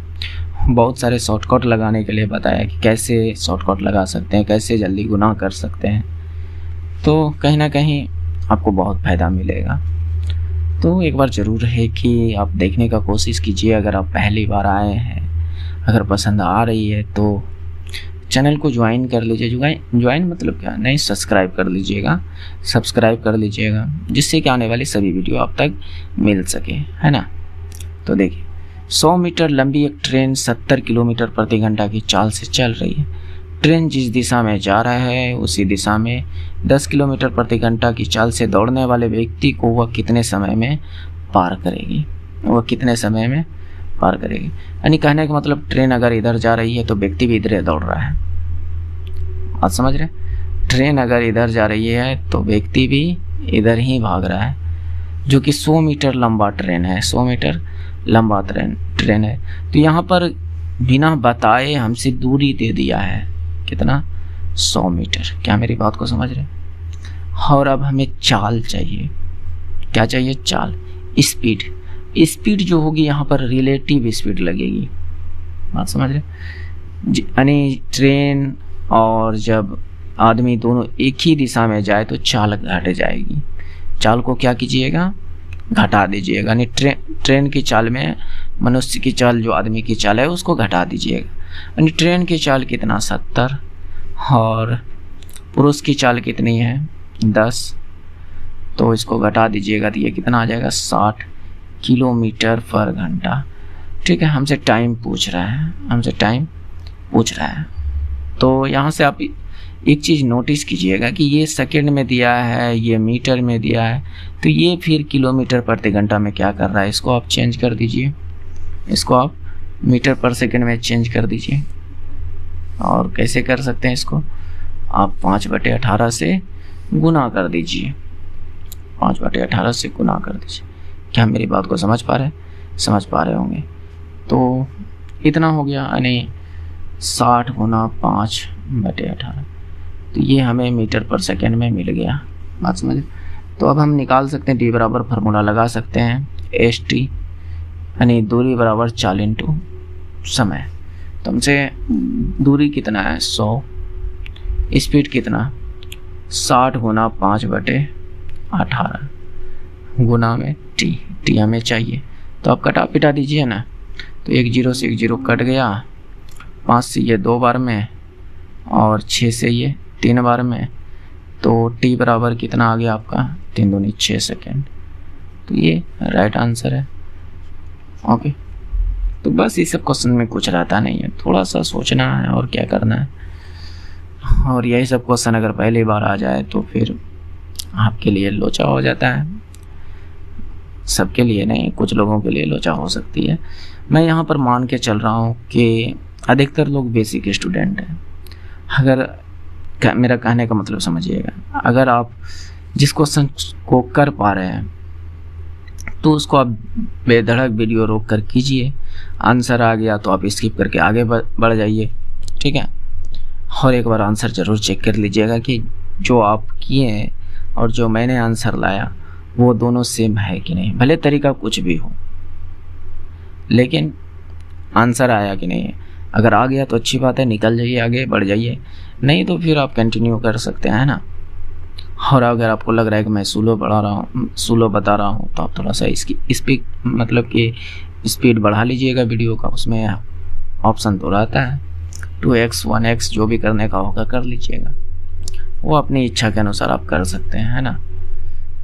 बहुत सारे शॉर्टकट लगाने के लिए बताया कि कैसे शॉर्टकट लगा सकते हैं, कैसे जल्दी गुनाह कर सकते हैं। तो कहीं ना कहीं आपको बहुत फ़ायदा मिलेगा। तो एक बार ज़रूर है कि आप देखने का कोशिश कीजिए। अगर आप पहली बार आए हैं, अगर पसंद आ रही है तो चैनल को ज्वाइन कर लीजिए। ज्वाइन मतलब क्या, नहीं, सब्सक्राइब कर लीजिएगा, जिससे कि आने वाली सभी वीडियो आप तक मिल सके, है ना। तो देखिए, 100 मीटर लंबी एक ट्रेन 70 किलोमीटर प्रति घंटा की चाल से चल रही है। ट्रेन जिस दिशा में जा रहा है उसी दिशा में 10 किलोमीटर प्रति घंटा की चाल से दौड़ने वाले व्यक्ति को वह कितने समय में पार करेगी। यानी कहने का मतलब, ट्रेन अगर इधर जा रही है तो व्यक्ति भी इधर दौड़ रहा है। आप समझ रहे, ट्रेन अगर इधर जा रही है तो व्यक्ति भी इधर ही भाग रहा है, जो कि 100 मीटर लंबा ट्रेन है। 100 मीटर लंबा ट्रेन है। तो यहाँ पर बिना बताए हमसे दूरी दे दिया है, कितना, 100 मीटर। क्या मेरी बात को समझ रहे। और अब हमें चाल चाहिए। क्या चाहिए, चाल, स्पीड जो होगी यहाँ पर रिलेटिव स्पीड लगेगी। बात समझ रहे, यानी ट्रेन और जब आदमी दोनों एक ही दिशा में जाए तो चाल घट जाएगी। चाल को क्या कीजिएगा, घटा दीजिएगा। यानी ट्रेन की चाल में मनुष्य की चाल, जो आदमी की चाल है, उसको घटा दीजिएगा। यानी ट्रेन की चाल कितना, 70, और पुरुष की चाल कितनी है, 10, तो इसको घटा दीजिएगा तो ये कितना आ जाएगा, 60 किलोमीटर पर घंटा। ठीक है, हमसे टाइम पूछ रहा है। तो यहाँ से आप एक चीज़ नोटिस कीजिएगा कि ये सेकंड में दिया है, ये मीटर में दिया है, तो ये फिर किलोमीटर प्रति घंटा में क्या कर रहा है, इसको आप चेंज कर दीजिए। इसको आप मीटर पर सेकंड में चेंज कर दीजिए। और कैसे कर सकते हैं इसको, आप 5/18 से गुना कर दीजिए। 5/18 से गुना कर दीजिए। क्या मेरी बात को समझ पा रहे होंगे। तो इतना हो गया, यानी 60 गुना 5/18, तो ये हमें मीटर पर सेकेंड में मिल गया। बात समझ। तो अब हम निकाल सकते हैं, डी बराबर फार्मूला लगा सकते हैं, ST यानी दूरी बराबर चाल इंटू समय। तो हमसे दूरी कितना है, 100, स्पीड कितना, 60 गुना 5/18 गुना में टी हमें चाहिए। तो आप कटा पिटा दीजिए ना। तो 1 0 से 1 0 कट गया, 5 से ये 2 बार में, और 6 से ये 3 बार में। तो टी बराबर कितना आ गया आपका, 3 दूनी 6 सेकेंड। तो ये राइट आंसर है। ओके, तो बस इस सब क्वेश्चन में कुछ रहता नहीं है, थोड़ा सा सोचना है और क्या करना है। और यही सब क्वेश्चन अगर पहली बार आ जाए तो फिर आपके लिए लोचा हो जाता है। सबके लिए नहीं, कुछ लोगों के लिए लोचा हो सकती है। मैं यहाँ पर मान के चल रहा हूँ कि अधिकतर लोग बेसिक स्टूडेंट हैं। अगर मेरा कहने का मतलब समझिएगा, अगर आप जिस क्वेश्चन को कर पा रहे हैं तो उसको आप बेधड़क वीडियो रोक कर कीजिए। आंसर आ गया तो आप स्किप करके आगे बढ़ जाइए, ठीक है। और एक बार आंसर ज़रूर चेक कर लीजिएगा कि जो आप किए हैं और जो मैंने आंसर लाया वो दोनों सेम है कि नहीं। भले तरीका कुछ भी हो, लेकिन आंसर आया कि नहीं है। अगर आ गया तो अच्छी बात है, निकल जाइए, आगे बढ़ जाइए। नहीं तो फिर आप कंटिन्यू कर सकते हैं, है ना। और अगर आपको लग रहा है कि मैं स्लो बता रहा हूँ तो आप थोड़ा सा इसकी स्पीड मतलब कि स्पीड बढ़ा लीजिएगा वीडियो का। उसमें ऑप्शन तो रहता है 2x 1x, जो भी करने का होगा कर लीजिएगा। वो अपनी इच्छा के अनुसार आप कर सकते हैं, है ना।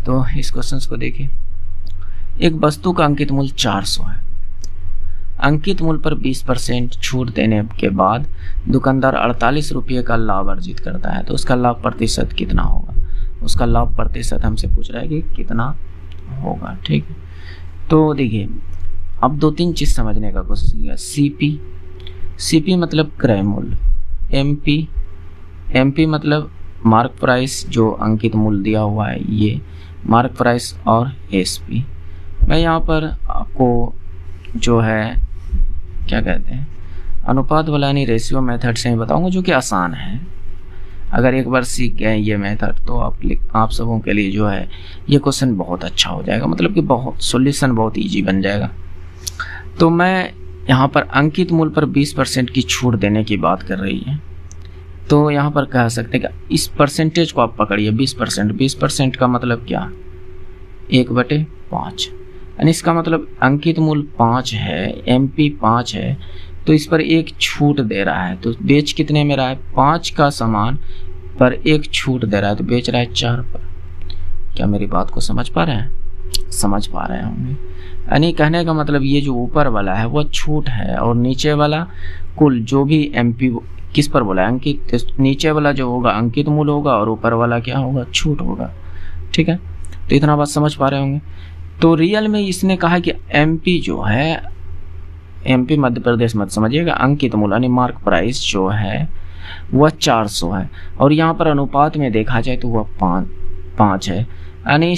तो इस क्वेश्चन को देखिए। एक वस्तु का अंकित मूल्य 400 है। अंकित मूल्य पर 20% छूट देने के बाद दुकानदार 48 रुपये का लाभ अर्जित करता है, तो उसका लाभ प्रतिशत कितना होगा। उसका लाभ प्रतिशत हमसे पूछ रहा है कि कितना होगा, ठीक है। तो देखिए, अब 2-3 चीज़ समझने का कोशिश किया। सीपी मतलब क्रय मूल्य, एमपी मतलब मार्क प्राइस, जो अंकित मूल्य दिया हुआ है ये मार्क प्राइस, और एसपी। मैं यहाँ पर आपको जो है क्या कहते हैं अनुपात वाला यानी रेशियो मेथड से ही बताऊंगा, जो कि आसान है। अगर एक बार सीख गए ये मेथड तो आप सबों के लिए जो है ये क्वेश्चन बहुत अच्छा हो जाएगा, मतलब कि बहुत सॉल्यूशन बहुत इजी बन जाएगा। तो मैं यहाँ पर अंकित मूल्य पर 20% की छूट देने की बात कर रही है। तो यहाँ पर कह सकते हैं कि इस परसेंटेज को आप पकड़िए, 20%। 20% का मतलब क्या, 1/5, यानी इसका मतलब अंकित मूल्य 5 है, MP 5 है, तो इस पर एक छूट दे रहा है। तो बेच कितने में रहा है, 5 का सामान पर एक छूट दे रहा है, तो बेच रहा है 4 पर। क्या मेरी बात को समझ पा रहे हैं? समझ पा रहे होंगे। यानी कहने का मतलब ये जो ऊपर वाला है वो छूट है, और नीचे वाला कुल जो भी MP किस पर बोला है, अंकित, तो नीचे वाला जो होगा अंकित मूल्य होगा और ऊपर वाला क्या होगा, छूट होगा। ठीक है, तो इतना बात समझ पा रहे होंगे। तो रियल में इसने कहा कि MP जो है, MP मध्य प्रदेश मत समझिएगा, अंकित मूल्य यानी मार्क प्राइस जो है वह 400 है, और यहाँ पर अनुपात में देखा जाए तो वह 5 है, यानी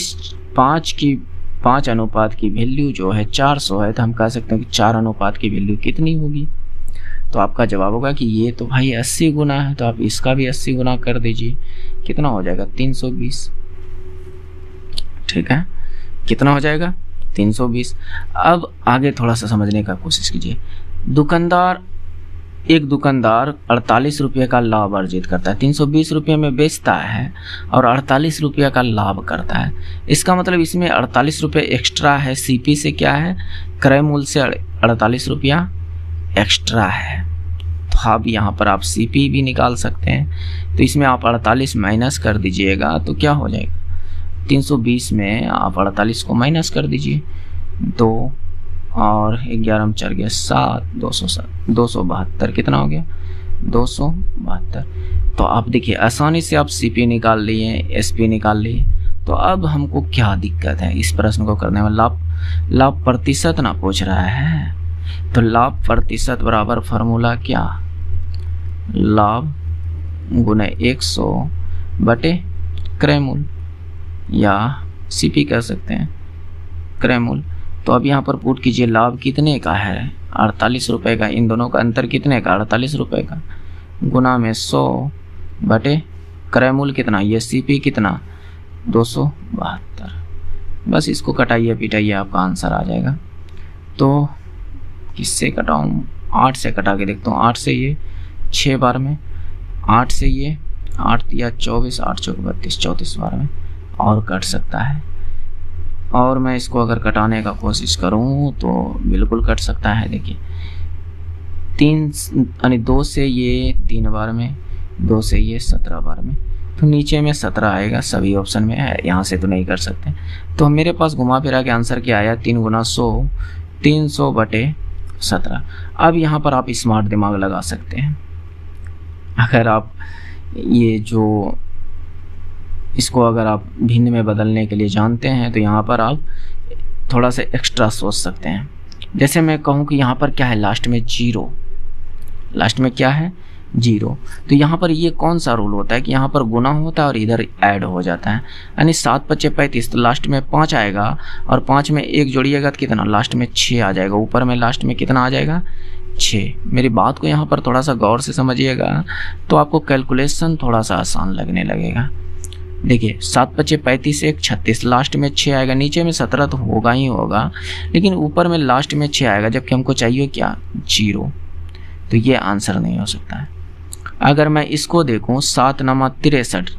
5 अनुपात की वैल्यू जो है 400 है। तो हम कह सकते हैं कि 4 अनुपात की वैल्यू कितनी होगी। तो आपका जवाब होगा कि ये तो भाई 80 गुना है, तो आप इसका भी 80 गुना कर दीजिए, कितना हो जाएगा, 320। ठीक है, कितना हो जाएगा, 320। अब आगे थोड़ा सा समझने का कोशिश कीजिए। एक दुकानदार 48 रुपये का लाभ अर्जित करता है, 320 रुपये में बेचता है और 48 रुपये का लाभ करता है। इसका मतलब इसमें 48 रुपये एक्स्ट्रा है, CP से क्या है, क्रय मूल्य से 48 रुपया एक्स्ट्रा है। तो आप यहाँ पर आप CP भी निकाल सकते हैं। तो इसमें आप 48 माइनस कर दीजिएगा तो क्या हो जाएगा, 320 में आप 48 को माइनस कर दीजिए, 2 और 11 में 4 गया 7, 272, कितना हो गया, 272। तो आप देखिए आसानी से आप CP निकाल लिए, SP निकाल लिए। तो अब हमको क्या दिक्कत है इस प्रश्न को करने में, लाभ प्रतिशत ना पूछ रहा है। तो लाभ प्रतिशत बराबर फार्मूला क्या, लाभ गुना 100 बटे क्रय मूल्य, या CP कह सकते हैं, क्रय मूल्य। तो अब यहाँ पर पुट कीजिए, लाभ कितने का है, 48 रुपये का, इन दोनों का अंतर कितने का, 48 रुपये का, गुना में 100 बटे क्रय मूल्य कितना, ये CP कितना, 272। बस इसको कटाइए पिटाइए, आपका आंसर आ जाएगा। तो किससे कटाऊँ, 8 से कटा के देखता हूँ। 8 से ये 6 बार में, 8 से ये 8 या 24, 8 चौक 32, 34 बार में और कट सकता है। और मैं इसको अगर कटाने का कोशिश करूं तो बिल्कुल कट सकता है। देखिए 3 यानी 2 से ये 3 बार में, 2 से ये 17 बार में, तो नीचे में 17 आएगा, सभी ऑप्शन में है, यहाँ से तो नहीं कर सकते। तो मेरे पास घुमा फिरा के आंसर क्या आया, 3 गुना 100, 300 बटे 17। अब यहाँ पर आप स्मार्ट दिमाग लगा सकते हैं। अगर आप ये जो इसको अगर आप भिन्न में बदलने के लिए जानते हैं तो यहाँ पर आप थोड़ा सा एक्स्ट्रा सोच सकते हैं। जैसे मैं कहूँ कि यहाँ पर क्या है, लास्ट में 0, लास्ट में क्या है, 0। तो यहाँ पर ये कौन सा रूल होता है कि यहाँ पर गुना होता है और इधर ऐड हो जाता है, यानी 7 × 5 = 35, तो लास्ट में 5 आएगा और 5 में 1 जोड़िएगा तो कितना, लास्ट में 6 आ जाएगा, ऊपर में लास्ट में कितना आ जाएगा, 6। मेरी बात को यहाँ पर थोड़ा सा गौर से समझिएगा तो आपको कैलकुलेशन थोड़ा सा आसान लगने लगेगा। देखिए 7 × 5 = 35, 1 36, लास्ट में 6 आएगा, नीचे में 17 तो होगा ही होगा, लेकिन ऊपर में लास्ट में 6 आएगा, जबकि हमको चाहिए क्या, 0। तो ये आंसर नहीं हो सकता है। अगर मैं इसको देखूं, 7 × 9 = 63,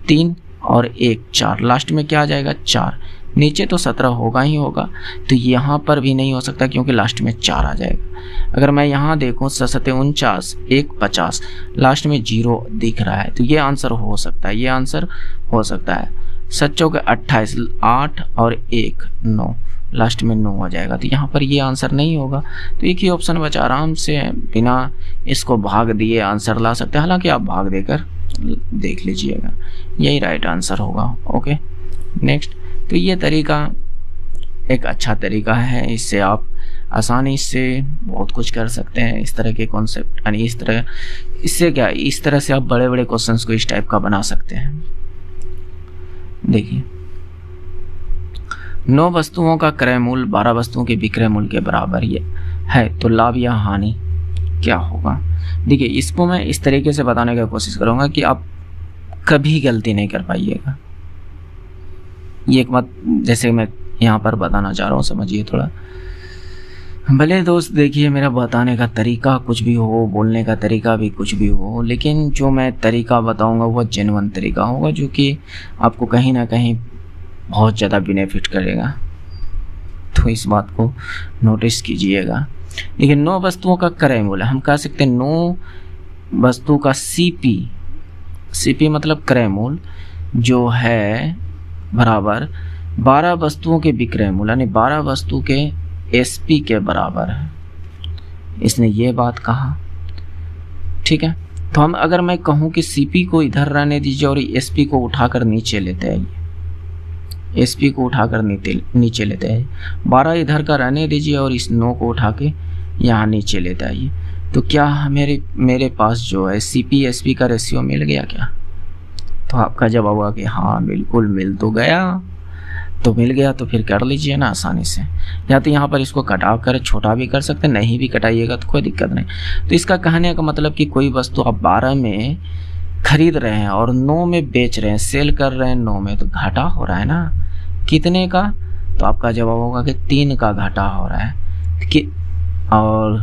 3 और 1 4, लास्ट में क्या आ जाएगा, 4, नीचे तो 17 होगा ही होगा, तो यहाँ पर भी नहीं हो सकता क्योंकि लास्ट में 4 आ जाएगा। अगर मैं यहाँ देखूँ 7 × 7 = 49, 1 50, लास्ट में 0 दिख रहा है, तो ये आंसर हो सकता है, ये आंसर हो सकता है। 7 × 4 = 28, 8 और 1 9, लास्ट में 9 हो जाएगा, तो यहाँ पर ये आंसर नहीं होगा। तो एक ही ऑप्शन बचा, आराम से बिना इसको भाग दिए आंसर ला सकते हैं, हालांकि आप भाग देकर देख लीजिएगा, यही राइट आंसर होगा। Okay next. तो ये तरीका एक अच्छा तरीका है, इससे आप आसानी से बहुत कुछ कर सकते हैं। इस तरह के कॉन्सेप्ट यानी इस तरह, इससे क्या, इस तरह से आप बड़े बड़े क्वेश्चंस को इस टाइप का बना सकते हैं। देखिए 9 वस्तुओं का क्रय मूल्य 12 वस्तुओं के विक्रय मूल्य के बराबर ये है, तो लाभ या हानि क्या होगा। देखिए इसको मैं इस तरीके से बताने की कोशिश करूँगा कि आप कभी गलती नहीं कर पाइएगा। ये एक बात जैसे मैं यहाँ पर बताना चाह रहा हूँ, समझिए थोड़ा। भले दोस्त देखिए, मेरा बताने का तरीका कुछ भी हो, बोलने का तरीका भी कुछ भी हो, लेकिन जो मैं तरीका बताऊंगा वो जेन्युइन तरीका होगा, जो कि आपको कहीं ना कहीं बहुत ज़्यादा बेनिफिट करेगा। तो इस बात को नोटिस कीजिएगा। लेकिन 9 वस्तुओं का क्रय मूल्य, हम कह सकते हैं 9 वस्तु का सीपी मतलब क्रय मूल्य जो है बराबर 12 वस्तुओं के विक्रय मूल्य, यानी 12 वस्तु के एसपी के बराबर है। इसने ये बात कहा, ठीक है। तो हम अगर मैं कहूँ कि सीपी को इधर रहने दीजिए और एसपी को उठाकर नीचे लेते हैं, एसपी को उठाकर नीचे लेते हैं, 12 इधर का रहने दीजिए और इस 9 को उठा के यहाँ नीचे लेते आइए, तो क्या मेरे पास जो है सीपी एसपी का रेशियो मिल गया क्या? तो आपका जवाब होगा कि हाँ बिल्कुल मिल तो गया। तो मिल गया तो फिर कर लीजिए ना आसानी से, या तो यहाँ पर इसको कटा कर छोटा भी कर सकते हैं, नहीं भी कटाइएगा तो कोई दिक्कत नहीं। तो इसका कहने का मतलब कि कोई वस्तु आप 12 में खरीद रहे हैं और 9 में बेच रहे हैं, सेल कर रहे हैं 9 में, तो घाटा हो रहा है ना। कितने का? तो आपका जवाब होगा कि 3 का घाटा हो रहा है। कि और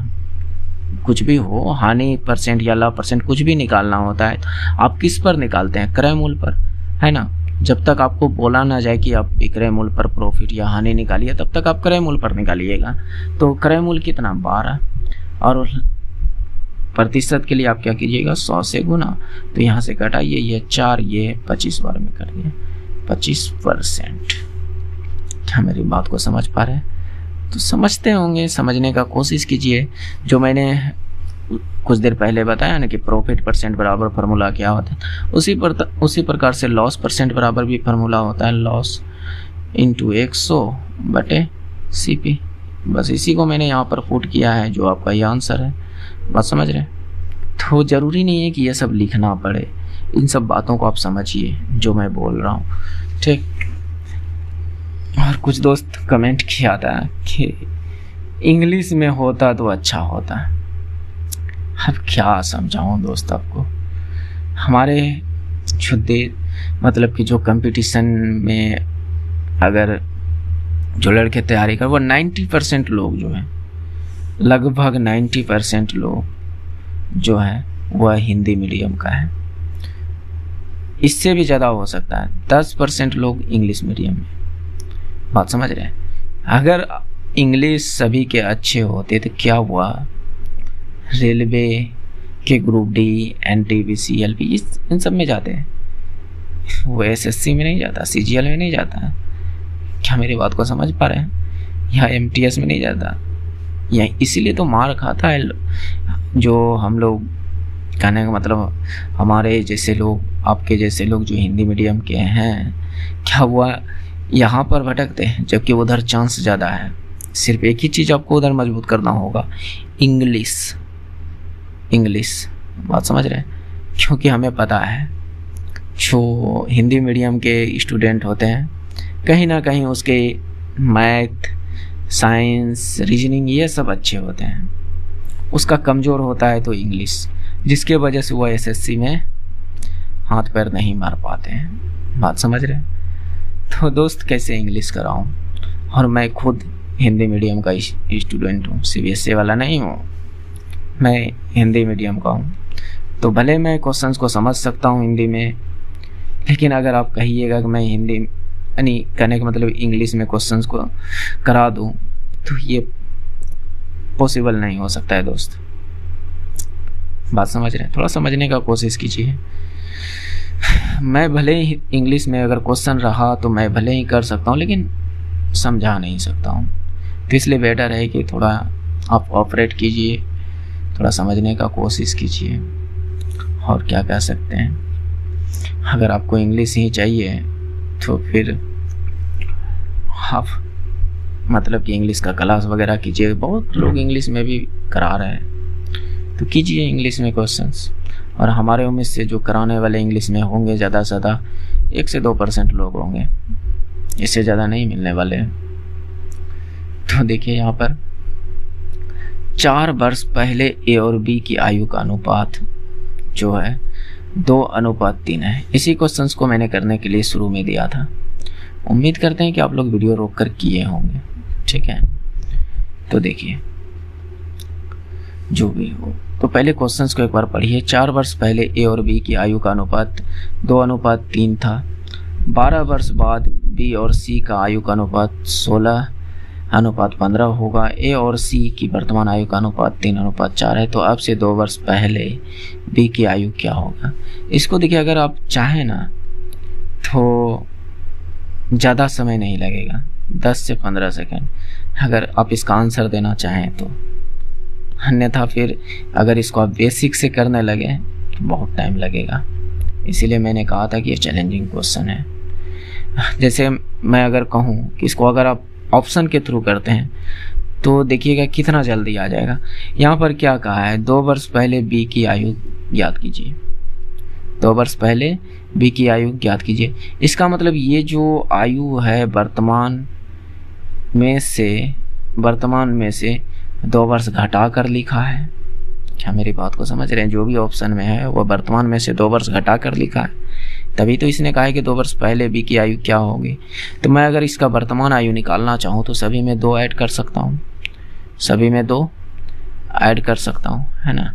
कुछ भी हो, हानि परसेंट या लाभ परसेंट कुछ भी निकालना होता है, आप किस पर निकालते हैं? क्रय मूल्य पर, है ना। जब तक आपको बोला ना जाए कि आप विक्रय मूल्य पर प्रॉफिट या हानि निकालिए, तब तक आप क्रय मूल्य पर निकालिएगा। तो क्रय मूल्य कितना? 12, और प्रतिशत के लिए आप क्या कीजिएगा? 100 से गुना। तो यहाँ से घटाइए, ये 4, ये 25 बार में कर दिए 25%। क्या मेरी बात को समझ पा रहे हैं? तो समझते होंगे, समझने का कोशिश कीजिए। जो मैंने कुछ देर पहले बताया ना कि प्रॉफिट परसेंट बराबर फार्मूला क्या होता है, उसी प्रकार से लॉस परसेंट बराबर भी फार्मूला होता है, लॉस इंटू 100 बटे सीपी। बस इसी को मैंने यहाँ पर पुट किया है, जो आपका ये आंसर है। बात समझ रहे? तो ज़रूरी नहीं है कि ये सब लिखना पड़े, इन सब बातों को आप समझिए जो मैं बोल रहा हूँ, ठीक। और कुछ दोस्त कमेंट किया था कि इंग्लिश में होता तो अच्छा होता। अब क्या समझाऊं दोस्त आपको। हमारे मतलब कि जो कंपटीशन में अगर जो लड़के तैयारी कर, वो 90% लोग जो हैं, लगभग 90% लोग जो है वह हिंदी मीडियम का है। इससे भी ज़्यादा हो सकता है, 10% लोग इंग्लिश मीडियम में। बात समझ रहे हैं? अगर इंग्लिश सभी के अच्छे होते तो क्या हुआ, रेलवे के ग्रुप डी, एनटीपीसी, एलपी इन सब में जाते हैं, वो एसएससी में नहीं जाता, सीजीएल में नहीं जाता। क्या मेरी बात को समझ पा रहे हैं? या एमटीएस में नहीं जाता। या इसीलिए तो मार खाता है जो हम लोग, कहने का मतलब हमारे जैसे लोग, आपके जैसे लोग जो हिंदी मीडियम के हैं, क्या हुआ यहाँ पर भटकते हैं, जबकि उधर चांस ज़्यादा है। सिर्फ एक ही चीज़ आपको उधर मजबूत करना होगा, इंग्लिश। बात समझ रहे हैं? क्योंकि हमें पता है जो हिंदी मीडियम के स्टूडेंट होते हैं, कहीं ना कहीं उसके मैथ, साइंस, रीजनिंग ये सब अच्छे होते हैं, उसका कमज़ोर होता है तो इंग्लिश, जिसके वजह से वह एसएससी में हाथ पैर नहीं मार पाते हैं। बात समझ रहे हैं? तो दोस्त कैसे इंग्लिश कराऊं? और मैं खुद हिंदी मीडियम का स्टूडेंट हूँ, सीबीएसई वाला नहीं हूँ, मैं हिंदी मीडियम का हूँ। तो भले मैं क्वेश्चंस को समझ सकता हूँ हिंदी में, लेकिन अगर आप कहिएगा कि मैं हिंदी, यानी कहने का मतलब इंग्लिश में क्वेश्चंस को करा दूँ, तो ये पॉसिबल नहीं हो सकता है दोस्त। बात समझ रहे हैं? थोड़ा समझने का कोशिश कीजिए। मैं भले ही इंग्लिश में अगर क्वेश्चन रहा तो मैं भले ही कर सकता हूँ, लेकिन समझा नहीं सकता हूँ। तो इसलिए बेटर है कि थोड़ा आप ऑपरेट कीजिए, थोड़ा समझने का कोशिश कीजिए। और क्या कह सकते हैं, अगर आपको इंग्लिश ही चाहिए तो फिर आप मतलब कि इंग्लिश का क्लास वगैरह कीजिए। बहुत लोग इंग्लिश में भी करा रहे हैं, तो कीजिए इंग्लिश में क्वेश्चंस। और हमारे उम्मीद से जो कराने वाले इंग्लिश में होंगे, ज़्यादा से ज़्यादा 1 से 2% लोग होंगे, इससे ज़्यादा नहीं मिलने वाले। तो देखिए यहाँ पर 4 वर्ष पहले ए और बी की आयु का अनुपात जो है 2:3 है। इसी क्वेश्चंस को मैंने करने के लिए शुरू में दिया था। उम्मीद करते हैं कि आप लोग वीडियो रोक कर किए होंगे, ठीक है। तो देखिए जो भी हो। तो पहले क्वेश्चंस को एक बार पढ़िए। 4 वर्ष पहले ए और बी की आयु का अनुपात 2:3 था। 12 वर्ष बाद बी और सी का आयु का अनुपात 16:15 होगा। ए और सी की वर्तमान आयु का अनुपात 3:4 है। तो अब से 2 वर्ष पहले बी की आयु क्या होगा। इसको देखिए, अगर आप चाहें ना तो ज़्यादा समय नहीं लगेगा, 10 से 15 सेकंड, अगर आप इसका आंसर देना चाहें तो। अन्यथा फिर अगर इसको आप बेसिक से करने लगे तो बहुत टाइम लगेगा। इसीलिए मैंने कहा था कि ये चैलेंजिंग क्वेश्चन है। जैसे मैं अगर कहूँ कि इसको अगर आप ऑप्शन के थ्रू करते हैं तो देखिएगा कितना जल्दी आ जाएगा। यहाँ पर क्या कहा है, 2 वर्ष पहले बी की आयु ज्ञात कीजिए। 2 वर्ष पहले बी की आयु ज्ञात कीजिए। इसका मतलब ये जो आयु है वर्तमान में से 2 वर्ष घटा कर लिखा है। क्या मेरी बात को समझ रहे हैं? जो भी ऑप्शन में है वो वर्तमान में से 2 वर्ष घटा कर लिखा है, तभी तो इसने कहा है कि 2 वर्ष पहले बी की आयु क्या होगी। तो मैं अगर इसका वर्तमान आयु निकालना चाहूँ तो सभी में 2 ऐड कर सकता हूँ, सभी में 2 ऐड कर सकता हूँ, है ना।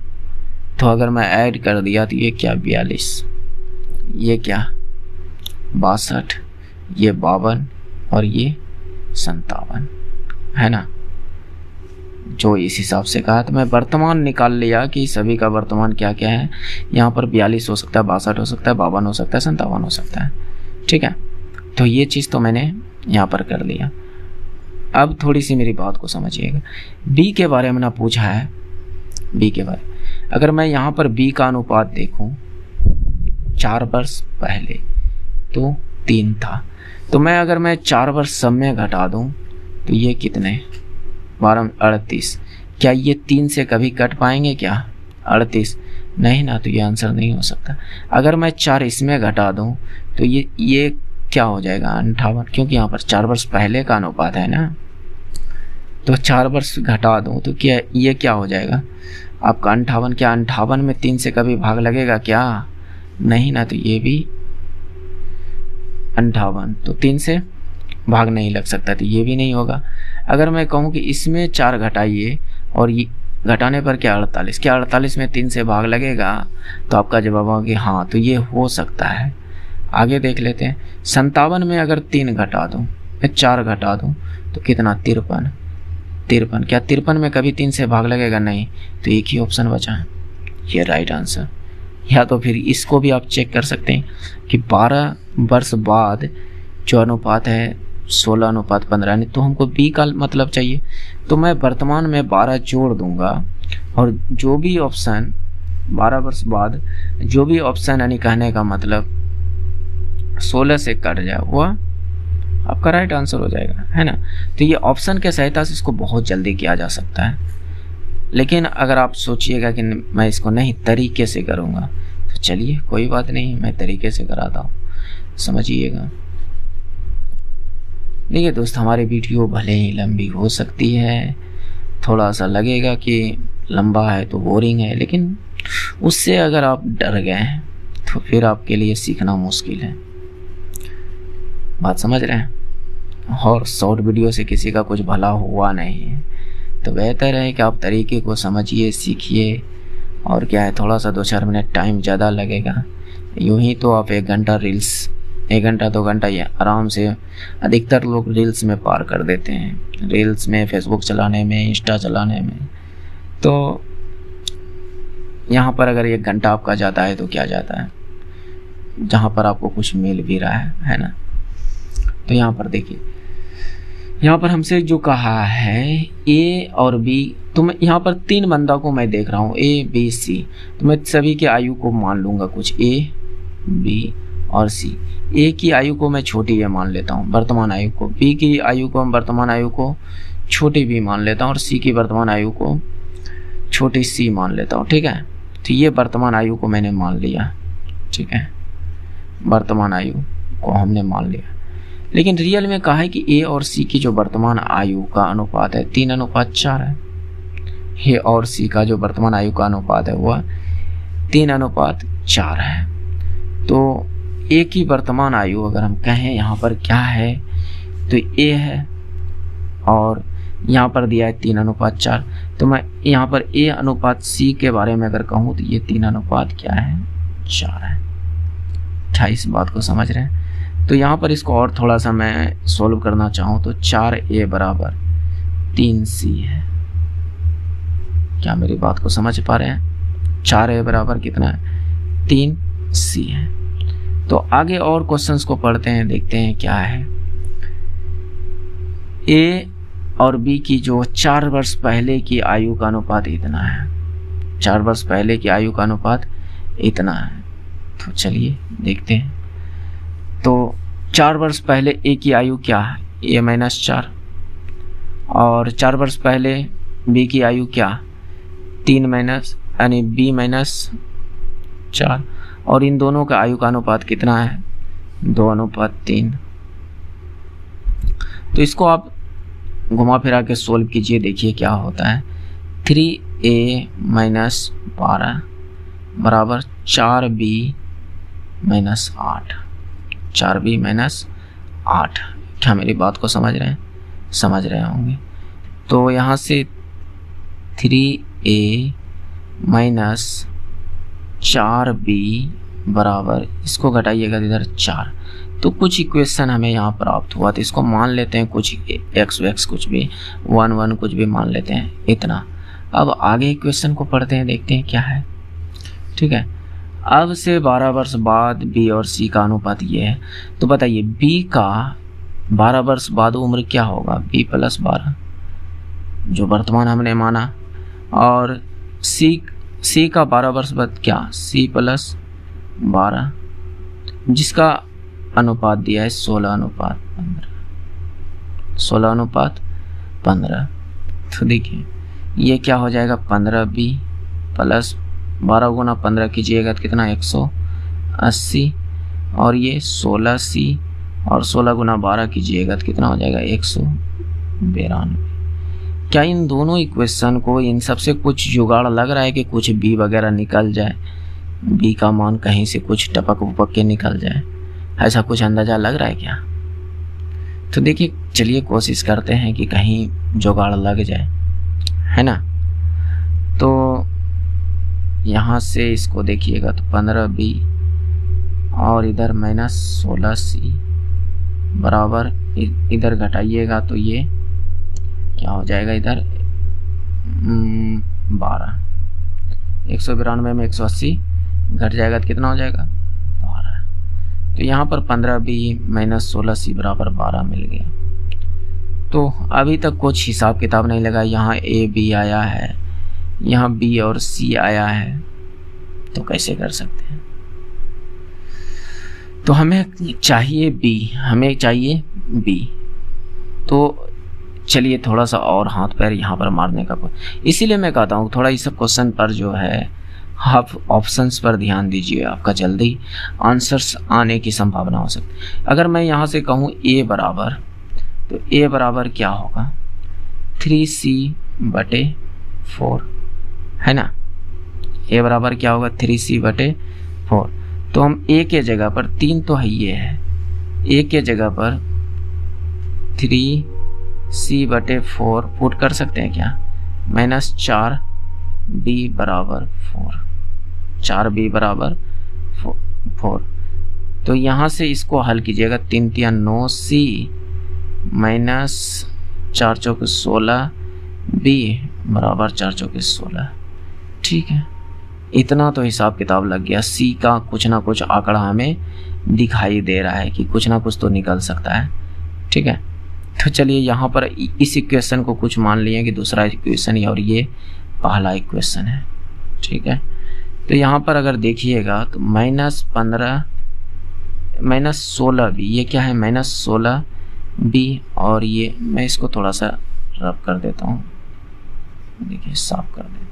तो अगर मैं ऐड कर दिया तो ये क्या 42, ये क्या 62, ये 52 और ये 57, है ना। जो इस हिसाब से कहा, तो मैं वर्तमान निकाल लिया कि सभी का वर्तमान क्या क्या है। यहाँ पर 42 हो सकता है, 62 हो सकता है, 52 हो सकता है, 57 हो सकता है, ठीक है। तो ये चीज़ तो मैंने यहाँ पर कर लिया। अब थोड़ी सी मेरी बात को समझिएगा। बी के बारे में ना पूछा है, बी के बारे में अगर मैं यहाँ पर बी का अनुपात देखूँ 4 वर्ष पहले तो 3 था। तो अगर मैं 4 वर्ष सब में घटा दूँ तो ये कितने 12 38। क्या ये 3 से कभी कट पाएंगे क्या 38? नहीं ना, तो ये आंसर नहीं हो सकता। अगर मैं 4 इसमें घटा दूं तो ये क्या हो जाएगा 58, क्योंकि यहाँ पर 4 वर्ष पहले का अनुपात है ना। तो 4 वर्ष घटा दूं तो क्या ये क्या हो जाएगा आपका 58। क्या 58 में 3 से कभी भाग लगेगा क्या? नहीं ना, तो ये भी 58 तो 3 से भाग नहीं लग सकता, तो ये भी नहीं होगा। अगर मैं कहूँ कि इसमें 4 घटाइए और ये घटाने पर क्या 48, क्या 48 में 3 से भाग लगेगा? तो आपका जवाब होगा कि हाँ, तो ये हो सकता है। आगे देख लेते हैं। 57 में अगर 3 घटा दूँ, 4 घटा दूँ तो कितना 53। क्या 53 में कभी 3 से भाग लगेगा? नहीं, तो एक ही ऑप्शन बचा है, ये राइट आंसर। या तो फिर इसको भी आप चेक कर सकते हैं कि 12 वर्ष बाद जो अनुपात है 16:15, नहीं तो हमको बी का मतलब चाहिए। तो मैं वर्तमान में 12 जोड़ दूंगा और जो भी ऑप्शन 12 वर्ष बाद जो भी ऑप्शन, यानी कहने का मतलब 16 से कट जाए, वह आपका राइट आंसर हो जाएगा, है ना। तो ये ऑप्शन के सहायता से इसको बहुत जल्दी किया जा सकता है। लेकिन अगर आप सोचिएगा कि मैं इसको नहीं तरीके से करूँगा, तो चलिए कोई बात नहीं, मैं तरीके से कराता हूँ, समझिएगा। देखिए दोस्त, हमारी वीडियो भले ही लंबी हो सकती है, थोड़ा सा लगेगा कि लंबा है तो बोरिंग है, लेकिन उससे अगर आप डर गए तो फिर आपके लिए सीखना मुश्किल है। बात समझ रहे हैं? और शॉर्ट वीडियो से किसी का कुछ भला हुआ नहीं है, तो बेहतर है कि आप तरीके को समझिए, सीखिए। और क्या है, थोड़ा सा 2-4 मिनट टाइम ज़्यादा लगेगा। यूँ ही तो आप 1 घंटा रील्स, 1 घंटा 2 घंटा ये आराम से अधिकतर लोग रील्स में पार कर देते हैं, रील्स में, फेसबुक चलाने में, इंस्टा चलाने में। तो यहाँ पर अगर 1 घंटा आपका जाता है तो क्या जाता है, जहाँ पर आपको कुछ मिल भी रहा है ना। तो यहाँ पर देखिए, यहाँ पर हमसे जो कहा है ए और बी, तो मैं यहाँ पर 3 बंदा को मैं देख रहा हूँ, ए बी सी। तो मैं सभी के आयु को मान लूँगा कुछ, ए बी और सी। ए की आयु को मैं छोटी ए मान लेता हूँ, वर्तमान आयु को। बी की आयु को, वर्तमान आयु को छोटी बी मान लेता हूँ, और सी की वर्तमान आयु को छोटी सी मान लेता हूँ, ठीक है। तो ये वर्तमान आयु को मैंने मान लिया, ठीक है, वर्तमान आयु को हमने मान लिया। लेकिन रियल में कहा है कि ए और सी की जो वर्तमान आयु का अनुपात है 3:4 है। ए और सी का जो वर्तमान आयु का अनुपात है वह 3:4 है। तो ए की वर्तमान आयु अगर हम कहें यहाँ पर क्या है, तो ए है और यहाँ पर दिया है 3:4। तो मैं यहाँ पर A अनुपात C के बारे में अगर कहूँ तो ये 3 अनुपात क्या है 4 है। क्या इस बात को समझ रहे हैं? तो यहाँ पर इसको और थोड़ा सा मैं सोल्व करना चाहूँ तो 4A बराबर 3C है। क्या मेरी बात को समझ पा रहे हैं? 4A बराबर कितना है 3C है। तो आगे और क्वेश्चंस को पढ़ते हैं, देखते हैं क्या है। A और B की जो 4 वर्ष पहले की आयु का अनुपात इतना है, 4 वर्ष पहले की आयु का अनुपात इतना है। तो चलिए देखते हैं। तो 4 वर्ष पहले A की आयु क्या है A-4, और 4 वर्ष पहले B की आयु क्या 3 माइनस यानी B-4, और इन दोनों का आयु का अनुपात कितना है 2:3। तो इसको आप घुमा फिरा के सोल्व कीजिए, देखिए क्या होता है। 3A-12 बराबर 4B-8, 4B-8। क्या मेरी बात को समझ रहे हैं? समझ रहे होंगे। तो यहाँ से 3A-4B बराबर, इसको घटाइएगा इधर 4। तो कुछ इक्वेशन हमें यहाँ प्राप्त हुआ, तो इसको मान लेते हैं कुछ x कुछ भी 1 कुछ भी मान लेते हैं इतना। अब आगे इक्वेशन को पढ़ते हैं, देखते हैं क्या है। ठीक है, अब से 12 वर्ष बाद B और C का अनुपात ये है। तो बताइए B का 12 वर्ष बाद उम्र क्या होगा B+12, जो वर्तमान हमने माना, और C का 12 वर्ष बाद क्या C+12, जिसका अनुपात दिया है 16:15। तो देखिए ये क्या हो जाएगा 15B प्लस 12 गुना 15 कीजिएगा तो कितना 180, और ये 16C और 16 गुना 12 कीजिएगा तो कितना हो जाएगा 192। क्या इन दोनों इक्वेशन को, इन सबसे कुछ जुगाड़ लग रहा है कि कुछ B वगैरह निकल जाए, B का मान कहीं से कुछ टपक उपक के निकल जाए, ऐसा कुछ अंदाजा लग रहा है क्या? तो देखिए चलिए कोशिश करते हैं कि कहीं जुगाड़ लग जाए, है ना। तो यहाँ से इसको देखिएगा तो 15B और इधर -16C बराबर, इधर घटाइएगा तो ये क्या हो जाएगा इधर 12, 192 में 180 घट जाएगा तो कितना हो जाएगा 12। तो यहाँ पर 15B -16C बराबर 12 मिल गया। तो अभी तक कुछ हिसाब किताब नहीं लगा, यहाँ A B आया है, यहाँ B और C आया है, तो कैसे कर सकते हैं? तो हमें चाहिए B। तो चलिए थोड़ा सा और हाथ पैर यहाँ पर मारने का, इसीलिए मैं कहता हूँ थोड़ा इस सब क्वेश्चन पर जो है आप ऑप्शंस पर ध्यान दीजिए, आपका जल्दी आंसर्स आने की संभावना हो सकती है। अगर मैं यहाँ से कहूँ A बराबर, तो A बराबर क्या होगा 3C/4, है ना। A बराबर क्या होगा 3C/4। तो हम A के जगह पर 3 तो है ये है, A के जगह पर 3C/4 पुट कर सकते हैं क्या, -4B बराबर 4, 4B बराबर 4। तो यहाँ से इसको हल कीजिएगा, 3 × 9C -4 × 16B बराबर 4 × 16। ठीक है, इतना तो हिसाब किताब लग गया। C का कुछ ना कुछ आंकड़ा हमें दिखाई दे रहा है कि कुछ ना कुछ तो निकल सकता है। ठीक है, तो चलिए यहाँ पर इस इक्वेशन को कुछ मान लिए कि दूसरा इक्वेशन है और ये पहला इक्वेशन है। ठीक है, तो यहाँ पर अगर देखिएगा तो -16B, ये क्या है -16B, और ये मैं इसको थोड़ा सा रब कर देता हूँ, देखिए साफ कर देता हूँ।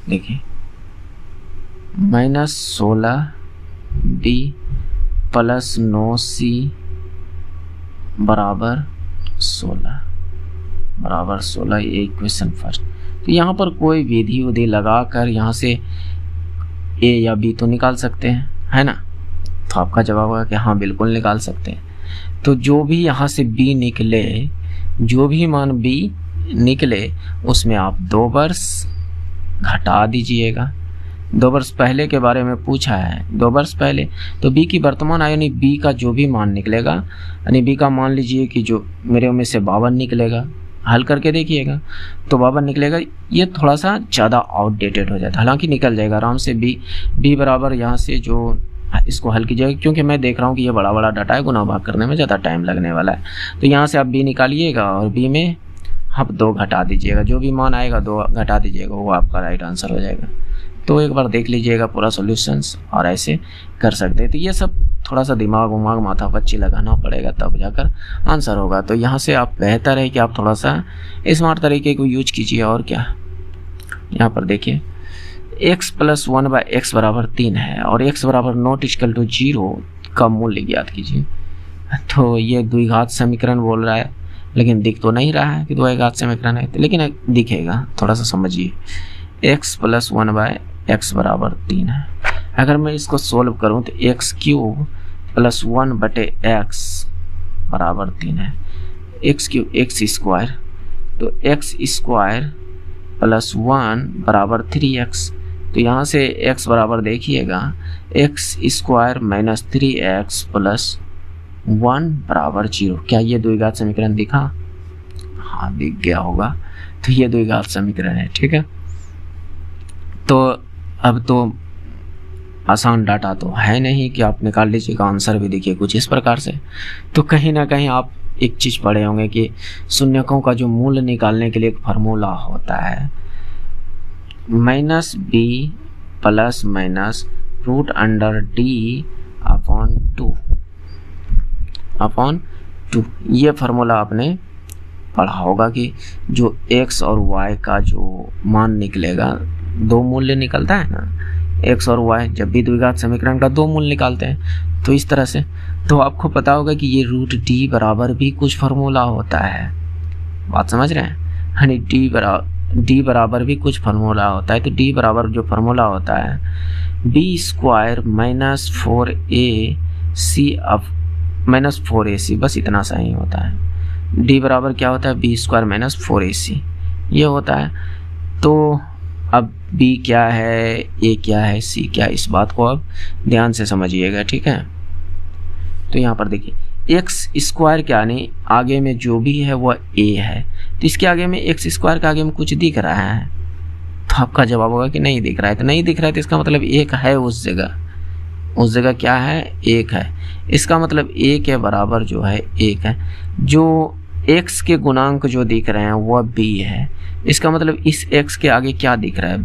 देखिए -16B प्लस 9C बराबर 16 ये इक्वेशन फर्स्ट। तो यहाँ पर कोई विधि लगाकर यहाँ से A या B तो निकाल सकते हैं, है ना। तो आपका जवाब होगा कि हाँ बिल्कुल निकाल सकते हैं। तो जो भी यहाँ से b निकले, जो भी मान b निकले उसमें आप 2 वर्ष घटा दीजिएगा। 2 वर्ष पहले के बारे में पूछा है, 2 वर्ष पहले, तो b की वर्तमान आयु यानी b का जो भी मान निकलेगा, यानी b का मान लीजिए कि जो मेरे में से 52 निकलेगा, हल करके देखिएगा तो 52 निकलेगा। ये थोड़ा सा ज़्यादा आउटडेटेड हो जाता है, हालांकि निकल जाएगा आराम से। b बराबर यहाँ से जो इसको हल कीजिएगा, क्योंकि मैं देख रहा हूँ कि ये बड़ा बड़ा डाटा है, गुना भाग करने में ज़्यादा टाइम लगने वाला है। तो यहाँ से आप b निकालिएगा और b में आप 2 घटा दीजिएगा, जो भी मान आएगा 2 घटा दीजिएगा, वो आपका राइट आंसर हो जाएगा। तो एक बार देख लीजिएगा पूरा सॉल्यूशंस और ऐसे कर सकते हैं। तो ये सब थोड़ा सा दिमाग उमाग माथा पच्ची लगाना पड़ेगा तब जाकर आंसर होगा। तो यहाँ से आप बेहतर है कि आप थोड़ा सा स्मार्ट तरीके को यूज कीजिए। और क्या, यहाँ पर देखिए x + 1/x बराबर 3 है और x बराबर नॉट इक्वल टू 0 का मूल्य ज्ञात कीजिए। तो ये द्विघात समीकरण बोल रहा है, लेकिन दिख तो नहीं रहा है कि द्विघात समीकरण है, लेकिन दिखेगा, थोड़ा सा समझिए। x + 1/x बराबर 3 है। अगर मैं इसको सोल्व करूं तो x³ + 1/x बराबर 3 है। x³ x², तो x² + 1 बराबर 3x। तो यहाँ से x बराबर देखिएगा x² - 3x + 1 बराबर 0। क्या ये द्विघात समीकरण दिखा? हाँ, दिख गया होगा। तो ये द्विघात समीकरण है, ठीक है। तो अब तो आसान डाटा तो है नहीं कि आप निकाल लीजिएगा, आंसर भी देखिए कुछ इस प्रकार से। तो कहीं ना कहीं आप एक चीज़ पढ़े होंगे कि शून्यकों का जो मूल्य निकालने के लिए एक फार्मूला होता है, -b ± √d/2 ये फार्मूला आपने पढ़ा होगा कि जो x और y का जो मान निकलेगा, 2 मूल्य निकलता है ना, x और y, जब भी द्विघात समीकरण का 2 मूल्य निकालते हैं तो इस तरह से। तो आपको पता होगा कि ये √d बराबर भी कुछ फार्मूला होता है, बात समझ रहे हैं, यानी d बराबर भी कुछ फार्मूला होता है। तो d बराबर जो फार्मूला होता है b² - 4ac, बस इतना सा ही होता है। d बराबर क्या होता है? b² - 4ac ये होता है। तो अब b क्या है, a क्या है, c क्या है, इस बात को अब ध्यान से समझिएगा, ठीक है। तो यहाँ पर देखिए x² के आने आगे में जो भी है वह a है, तो इसके आगे में x² के आगे में कुछ दिख रहा है, तो आपका जवाब होगा कि नहीं दिख रहा है। तो नहीं दिख रहा है तो इसका मतलब 1 है उस जगह क्या है? 1 है। इसका मतलब a के बराबर जो है 1 है। जो x के गुणांक जो दिख रहे हैं वह b है, इसका मतलब इस x के आगे क्या दिख रहा है?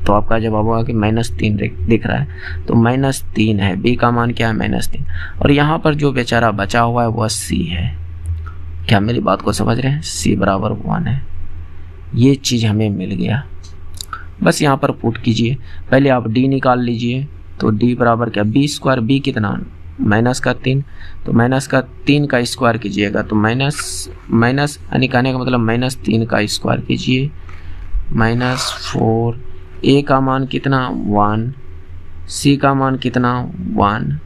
तो आपका जवाब होगा कि -3 दिख रहा है, तो -3 है। b का मान क्या है? -3। और यहाँ पर जो बेचारा बचा हुआ है वह c है। क्या मेरी बात को समझ रहे हैं? c बराबर 1 है। ये चीज़ हमें मिल गया। बस यहाँ पर पुट कीजिए, पहले आप d निकाल लीजिए। तो d बराबर क्या? b², b कितना? -3, तो -3 का स्क्वायर कीजिएगा, तो माइनस यानी कहने का मतलब -3 का स्क्वायर कीजिए, -4। a का मान कितना? 1। c का मान कितना? 1,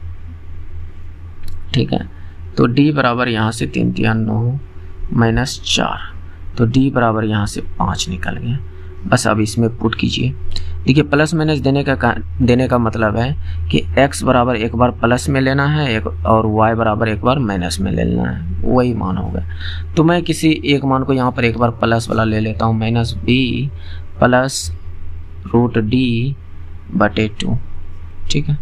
ठीक है। तो d बराबर यहाँ से 3 × 9 -4, तो d बराबर यहाँ से 5 निकल गया। बस अब इसमें पुट कीजिए। देखिए प्लस माइनस देने का मतलब है कि x बराबर एक बार प्लस में लेना है और y बराबर एक बार माइनस में ले लेना है, वही मान होगा। तो मैं किसी एक मान को यहाँ पर एक बार प्लस वाला ले लेता हूँ, -b + √d/2, ठीक है।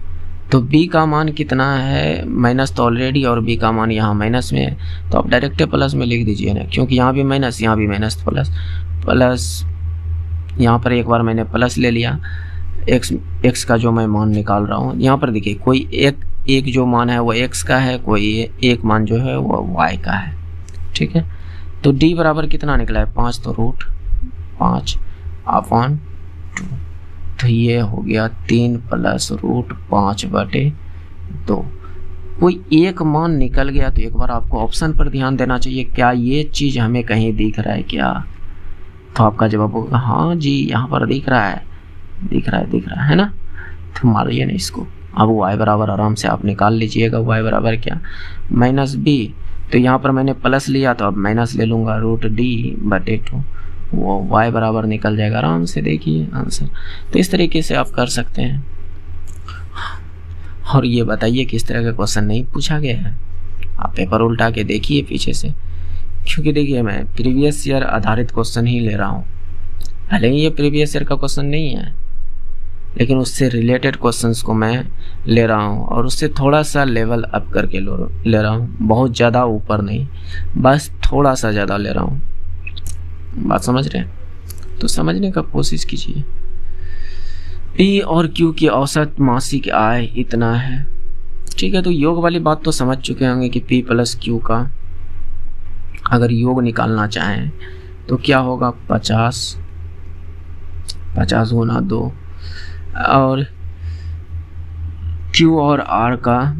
तो b का मान कितना है? माइनस तो ऑलरेडी, और b का मान यहाँ माइनस में है, तो आप डायरेक्ट प्लस में लिख दीजिए ना, क्योंकि यहाँ भी माइनस यहाँ भी माइनस, प्लस यहाँ पर एक बार मैंने प्लस ले लिया। x का जो मैं मान निकाल रहा हूँ, यहाँ पर देखिए कोई एक जो मान है वो x का है, कोई एक मान जो है वो y का है, ठीक है। तो d बराबर कितना निकला है? 5, तो √5/2, तो ये हो गया 3 + √5/2। कोई एक मान निकल गया तो एक बार आपको ऑप्शन पर ध्यान देना चाहिए, क्या ये चीज़ हमें कहीं दिख रहा है क्या? तो आपका जवाब होगा हाँ जी, यहाँ पर दिख रहा है ना। तो मारिए ना इसको। अब y बराबर आराम से आप निकाल लीजिएगा। y बराबर क्या, माइनस बी, तो यहाँ पर मैंने प्लस लिया तो अब माइनस ले लूँगा, √d/2, वो y बराबर निकल जाएगा आराम से। देखिए आंसर। तो इस तरीके से आप कर सकते हैं। और ये बताइए किस तरह का क्वेश्चन नहीं पूछा गया है, आप पेपर उल्टा के देखिए पीछे से, क्योंकि देखिए मैं प्रीवियस ईयर आधारित क्वेश्चन ही ले रहा हूँ। भले ही ये प्रीवियस ईयर का क्वेश्चन नहीं है, लेकिन उससे रिलेटेड क्वेश्चंस को मैं ले रहा हूँ और उससे थोड़ा सा लेवल अप करके ले रहा हूँ, बहुत ज़्यादा ऊपर नहीं, बस थोड़ा सा ज़्यादा ले रहा हूँ। बात समझ रहे हैं? तो समझने का कोशिश कीजिए। पी और क्यू की औसत मासिक आय इतना है, ठीक है। तो योग वाली बात तो समझ चुके होंगे कि पी प्लस क्यू का अगर योग निकालना चाहें तो क्या होगा, 50 गुना 2, और Q और R का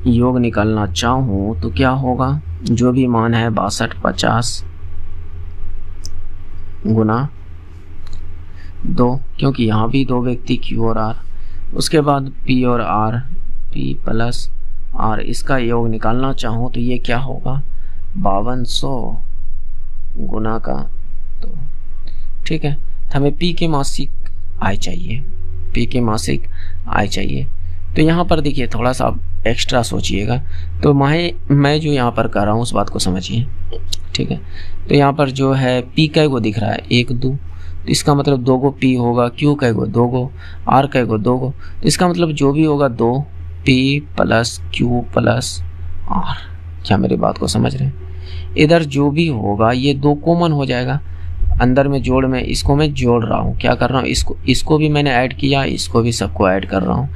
योग निकालना चाहूँ तो क्या होगा, जो भी मान है 62 50 गुना 2, क्योंकि यहाँ भी 2 व्यक्ति Q और R। उसके बाद P और R, P प्लस R, इसका योग निकालना चाहूँ तो ये क्या होगा, 5200 गुना का 2, ठीक है। तो हमें P के मासिक आय चाहिए, P के मासिक आय चाहिए। तो यहाँ पर देखिए थोड़ा सा आप एक्स्ट्रा सोचिएगा। तो मैं जो यहाँ पर कर रहा हूँ उस बात को समझिए, ठीक है। तो यहाँ पर जो है P कै गो दिख रहा है, 1 2, तो इसका मतलब 2 गो P होगा, Q कै गो 2 गो, R कै गो 2 गो, तो इसका मतलब जो भी होगा 2 P plus Q plus R। क्या मेरी बात को समझ रहे हैं? इधर जो भी होगा ये 2 कॉमन हो जाएगा, अंदर में जोड़ में इसको मैं जोड़ रहा हूँ, क्या कर रहा हूँ, इसको भी मैंने ऐड किया, इसको भी सबको ऐड कर रहा हूँ।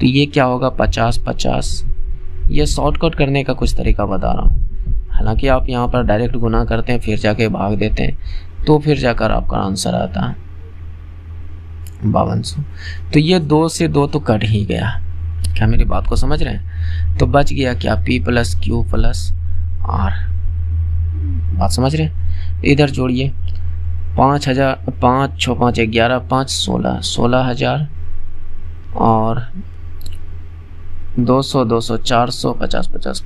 तो ये क्या होगा, 50 50। ये शॉर्टकट करने का कुछ तरीका बता रहा हूँ, हालांकि आप यहाँ पर डायरेक्ट गुना करते हैं फिर जाके भाग देते हैं, तो फिर जाकर आपका आंसर आता है 5200। तो ये 2 से 2 तो कट ही गया। क्या मेरी बात को समझ रहे हैं? तो बच गया क्या, P plus Q plus R। बात समझ रहे हैं? इधर जोड़िए, 5000, 5 6 5 11 5 16, 16000 और 200 200 400 50 50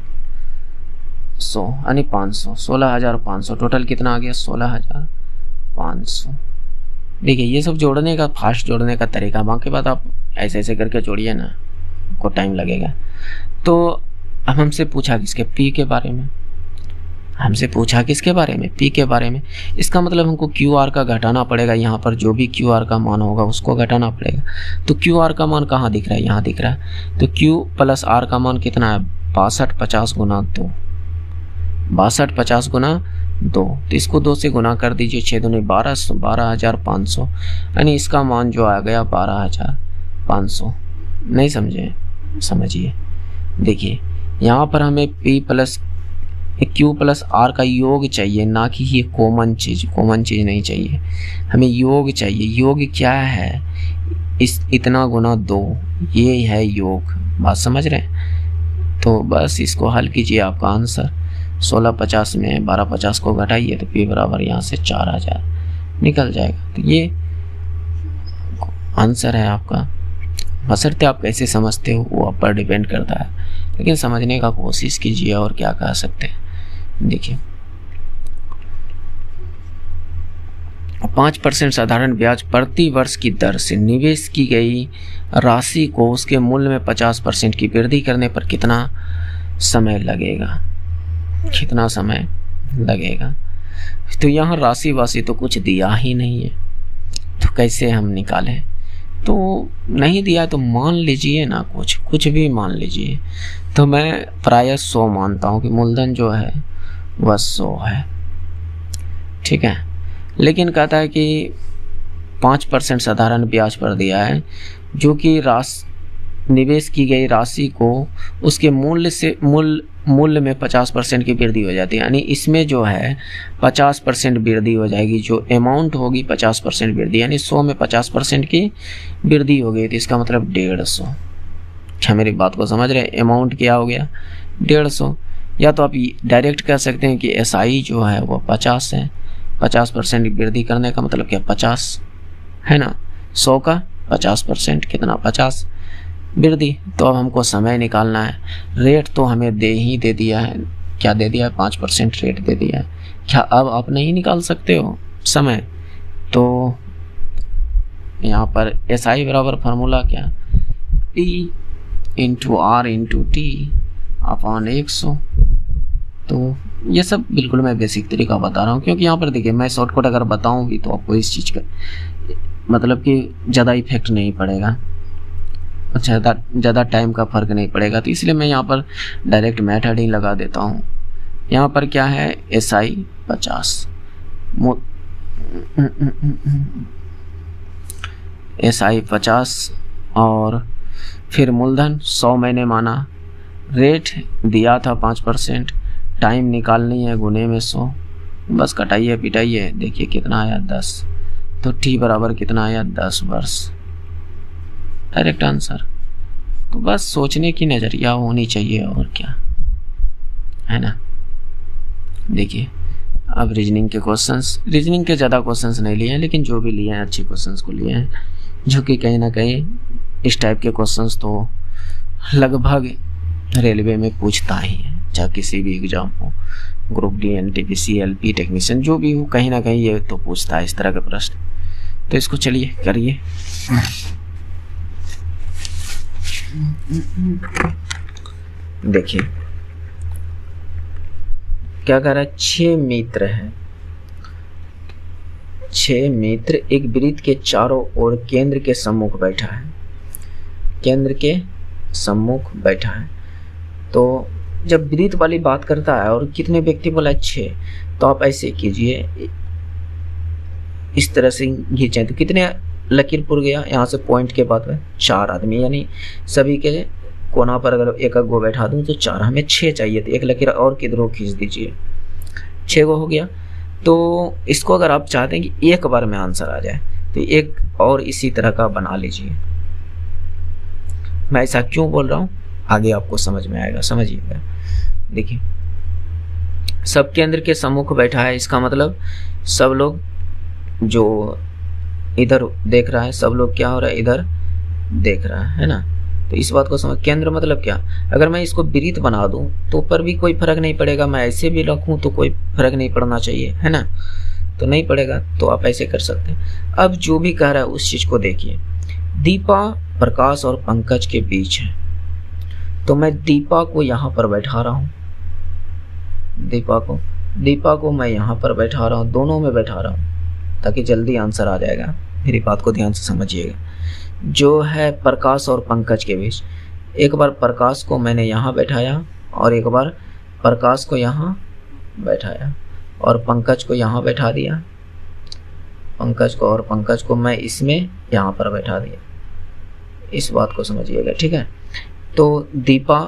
100 यानी 500, 16500, टोटल कितना आ गया, 16500। देखिए ये सब जोड़ने का, फास्ट जोड़ने का तरीका, बाकी बात आप ऐसे ऐसे करके जोड़िए ना, को टाइम लगेगा। तो अब हमसे पूछा किसके, P के बारे में, हमसे पूछा किसके बारे में, P के बारे में। इसका मतलब हमको QR का घटाना पड़ेगा, यहाँ पर जो भी QR का मान होगा उसको घटाना पड़ेगा। तो QR का मान कहाँ दिख रहा है, यहाँ दिख रहा है। तो Q प्लस R का मान कितना है, 62 50 गुना 2, 62 50 गुना 2। तो इसको 2 से गुना कर दीजिए, 6 दूनी 12, 12500, यानी इसका मान जो आ गया 12500। नहीं समझे? समझिए। देखिए यहाँ पर हमें P plus Q plus R का योग चाहिए, ना कि ये कॉमन चीज़ नहीं चाहिए, हमें योग चाहिए। योग क्या है, इतना गुना 2, ये है योग। बात समझ रहे हैं? तो बस इसको हल कीजिए, आपका आंसर 1650 में 1250 को घटाइए तो P बराबर यहाँ से 4000 निकल जाएगा। तो ये आंसर है आपका। बशर्ते आप कैसे समझते हो वो आप पर डिपेंड करता है, लेकिन समझने का कोशिश कीजिए, और क्या कह सकते हैं। देखिए 5% साधारण ब्याज प्रति वर्ष की दर से निवेश की गई राशि को उसके मूल्य में 50% की वृद्धि करने पर कितना समय लगेगा, कितना समय लगेगा। तो यहाँ राशि वाशी तो कुछ दिया ही नहीं है, तो कैसे हम निकालें। तो नहीं दिया तो मान लीजिए ना, कुछ भी मान लीजिए। तो मैं प्रायः 100 मानता हूँ कि मूलधन जो है वह 100 है, ठीक है। लेकिन कहता है कि 5% साधारण ब्याज पर दिया है, जो कि निवेश की गई राशि को उसके मूल्य में 50% की वृद्धि हो जाती है, यानी इसमें जो है 50% वृद्धि हो जाएगी। जो अमाउंट होगी 50% वृद्धि, यानी 100 में 50% की वृद्धि हो गई, तो इसका मतलब 150। क्या मेरी बात को समझ रहे हैं? अमाउंट क्या हो गया, 150। या तो आप डायरेक्ट कह सकते हैं कि SI जो है वो 50 है, 50% वृद्धि करने का मतलब क्या, 50 है ना, 100 का 50% कितना, 50। वृद्धि, तो अब हमको समय निकालना है। रेट तो हमें दे दिया है, क्या दे दिया है, 5% रेट दे दिया है। क्या अब आप नहीं निकाल सकते हो समय? तो यहाँ पर SI बराबर फार्मूला क्या, T into R into T upon 100। तो ये सब बिल्कुल मैं बेसिक तरीका बता रहा हूँ, क्योंकि यहाँ पर देखिए मैं शॉर्टकट अगर बताऊँ भी तो आपको इस चीज़ का मतलब कि ज़्यादा इफेक्ट नहीं पड़ेगा, ज़्यादा टाइम का फ़र्क नहीं पड़ेगा। तो इसलिए मैं यहाँ पर डायरेक्ट मेथड ही लगा देता हूँ। यहाँ पर क्या है, SI 50, SI 50 और फिर मूलधन 100 मैंने माना, रेट दिया था 5%, टाइम निकालनी है गुने में 100, बस कटाइए पिटाइए, देखिए कितना आया 10। तो T बराबर कितना आया, 10 वर्ष, डायरेक्ट आंसर। तो बस सोचने की नज़रिया होनी चाहिए और क्या है ना। देखिए अब रीजनिंग के क्वेश्चंस, रीजनिंग के ज़्यादा क्वेश्चंस नहीं लिए हैं, लेकिन जो भी लिए हैं अच्छे क्वेश्चंस को लिए हैं, जो कि कहीं ना कहीं इस टाइप के क्वेश्चंस तो लगभग रेलवे में पूछता ही है, चाहे किसी भी एग्जाम हो, group D, NTPC, LP technician जो भी हो, कहीं ना कहीं ये तो पूछता है इस तरह के प्रश्न। तो इसको चलिए करिए। देखिए क्या कह रहा है, 6 मित्र हैं, 6 मित्र एक वृत्त के चारों ओर केंद्र के सम्मुख बैठा है, केंद्र के सम्मुख बैठा है। तो जब वृत्त वाली बात करता है और कितने व्यक्ति बोला है 6, तो आप ऐसे कीजिए, इस तरह से खींचे तो कितने लकीरपुर गया, यहाँ से पॉइंट के बाद में 4 आदमी, यानी सभी के कोना पर अगर एक गो बैठा दूं तो 4, हमें 6 चाहिए थे, एक लकीर और किधरों खींच दीजिए, 6 गो हो गया। तो इसको अगर आप चाहते हैं कि एक बार में आंसर आ जाए तो एक और इसी तरह का बना लीजिए। मैं ऐसा क्यों बोल रहा हूँ आगे आपको समझ में आएगा, समझिएगा। देखिए सब केंद्र के सम्मुख बैठा है, इसका मतलब सब लोग जो इधर देख रहा है, सब लोग क्या हो रहा है, इधर देख रहा है ना। तो इस बात को समझ, केंद्र मतलब क्या, अगर मैं इसको वृत्त बना दूं तो पर भी कोई फर्क नहीं पड़ेगा, मैं ऐसे भी रखूं तो कोई फर्क नहीं पड़ना चाहिए, है ना, तो नहीं पड़ेगा, तो आप ऐसे कर सकते हैं। अब जो भी कह रहा है उस चीज को देखिए, दीपा प्रकाश और पंकज के बीच है, तो मैं दीपा को यहाँ पर बैठा रहा हूँ, दीपा को मैं यहाँ पर बैठा रहा हूँ, दोनों में बैठा रहा हूँ ताकि जल्दी आंसर आ जाएगा। मेरी बात को ध्यान से समझिएगा। जो है प्रकाश और पंकज के बीच, एक बार प्रकाश को मैंने यहाँ बैठाया और एक बार प्रकाश को यहाँ बैठाया और पंकज को यहाँ बैठा दिया, पंकज को मैं इसमें यहाँ पर बैठा दिया। इस बात को समझिएगा, ठीक है। तो दीपा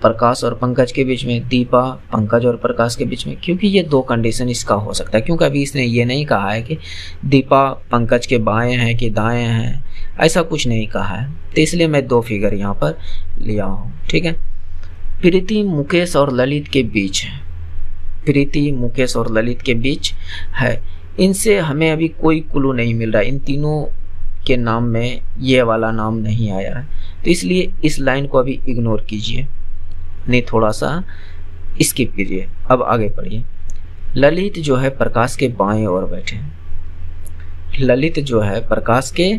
प्रकाश और पंकज के बीच में, दीपा पंकज और प्रकाश के बीच में, क्योंकि ये 2 कंडीशन इसका हो सकता है, क्योंकि अभी इसने ये नहीं कहा है कि दीपा पंकज के बाएं हैं कि दाएं हैं, ऐसा कुछ नहीं कहा है, तो इसलिए मैं 2 फिगर यहाँ पर लिया हूँ, ठीक है। प्रीति मुकेश और ललित के बीच है, प्रीति मुकेश और ललित के बीच है, इनसे हमें अभी कोई क्लू नहीं मिल रहा है, इन तीनों के नाम में ये वाला नाम नहीं आया है, तो इसलिए इस लाइन को अभी इग्नोर कीजिए, नहीं थोड़ा सा स्किप कीजिए। अब आगे पढ़िए। ललित जो है प्रकाश के बाएं ओर बैठे हैं, ललित जो है प्रकाश के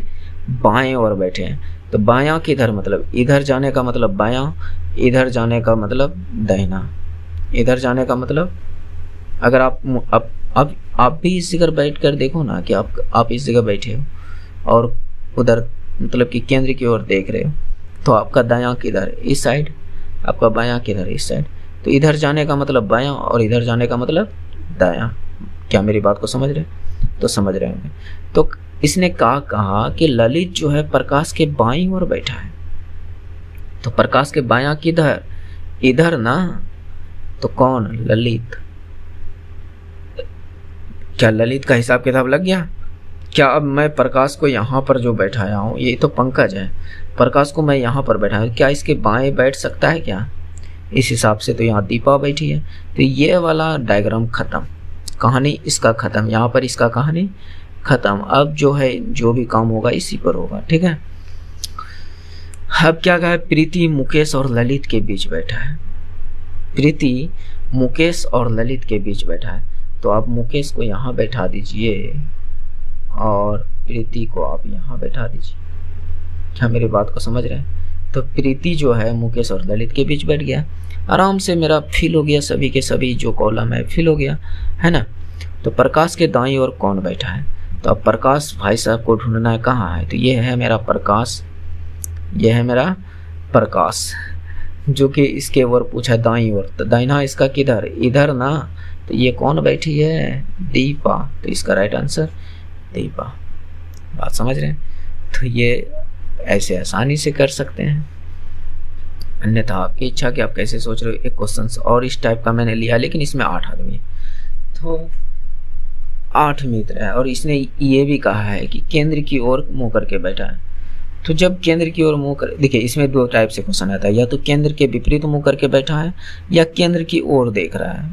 बाएं ओर बैठे हैं, तो बायां किधर, मतलब इधर जाने का मतलब बायां, इधर जाने का मतलब दाहिना, इधर जाने का मतलब, अगर आप भी इस जगह बैठ कर देखो ना कि आप इस जगह बैठे हो और उधर मतलब कि केंद्र की ओर देख रहे हो, तो आपका दायां किधर, इस साइड, आपका बायां किधर, इस साइड, तो इधर जाने का मतलब बायां और इधर जाने का मतलब दायां। क्या मेरी बात को समझ रहे, तो समझ रहे होंगे। तो इसने कहा कि ललित जो है प्रकाश के बाईं ओर बैठा है, तो प्रकाश के बायां किधर, इधर ना, तो कौन, ललित। क्या ललित का हिसाब किताब लग गया? क्या अब मैं प्रकाश को यहाँ पर जो बैठाया हूँ, ये तो पंकज है, प्रकाश को मैं यहाँ पर बैठाया हूँ, क्या इसके बाएं बैठ सकता है क्या? इस हिसाब से तो यहाँ दीपा बैठी है, तो ये वाला डायग्राम खत्म, कहानी इसका खत्म, यहाँ पर इसका कहानी खत्म। अब जो है जो भी काम होगा इसी पर होगा, ठीक है। अब क्या कहा है, प्रीति मुकेश और ललित के बीच बैठा है। प्रीति मुकेश और ललित के बीच बैठा है, तो आप मुकेश को यहाँ बैठा दीजिए और प्रीति को आप यहाँ बैठा दीजिए। क्या मेरी बात को समझ रहे हैं? तो प्रीति जो है मुकेश और ललित के बीच बैठ गया, आराम से मेरा फिल हो गया, सभी के सभी जो कॉलम है फिल हो गया, है ना। तो प्रकाश के दाईं ओर कौन बैठा है, तो अब प्रकाश भाई साहब को ढूंढना है कहाँ है, तो ये है मेरा प्रकाश, ये है मेरा प्रकाश, जो कि इसके ओर पूछा दाईं ओर, तो दाहिना इसका किधर, इधर ना, तो ये कौन बैठी है, दीपा, तो इसका राइट आंसर दीपा। बात समझ रहे हैं? तो ये ऐसे आसानी से कर सकते हैं, अन्यथा आपकी इच्छा कि आप कैसे सोच रहे हो। एक क्वेश्चन और इस टाइप का मैंने लिया, लेकिन इसमें 8 आदमी है, तो 8 मित्र है, और इसने ये भी कहा है कि केंद्र की ओर मुंह करके बैठा है। तो जब केंद्र की ओर मुंह कर, देखिए इसमें 2 टाइप से क्वेश्चन आता है, या तो केंद्र के विपरीत मुंह करके बैठा है या केंद्र की ओर देख रहा है,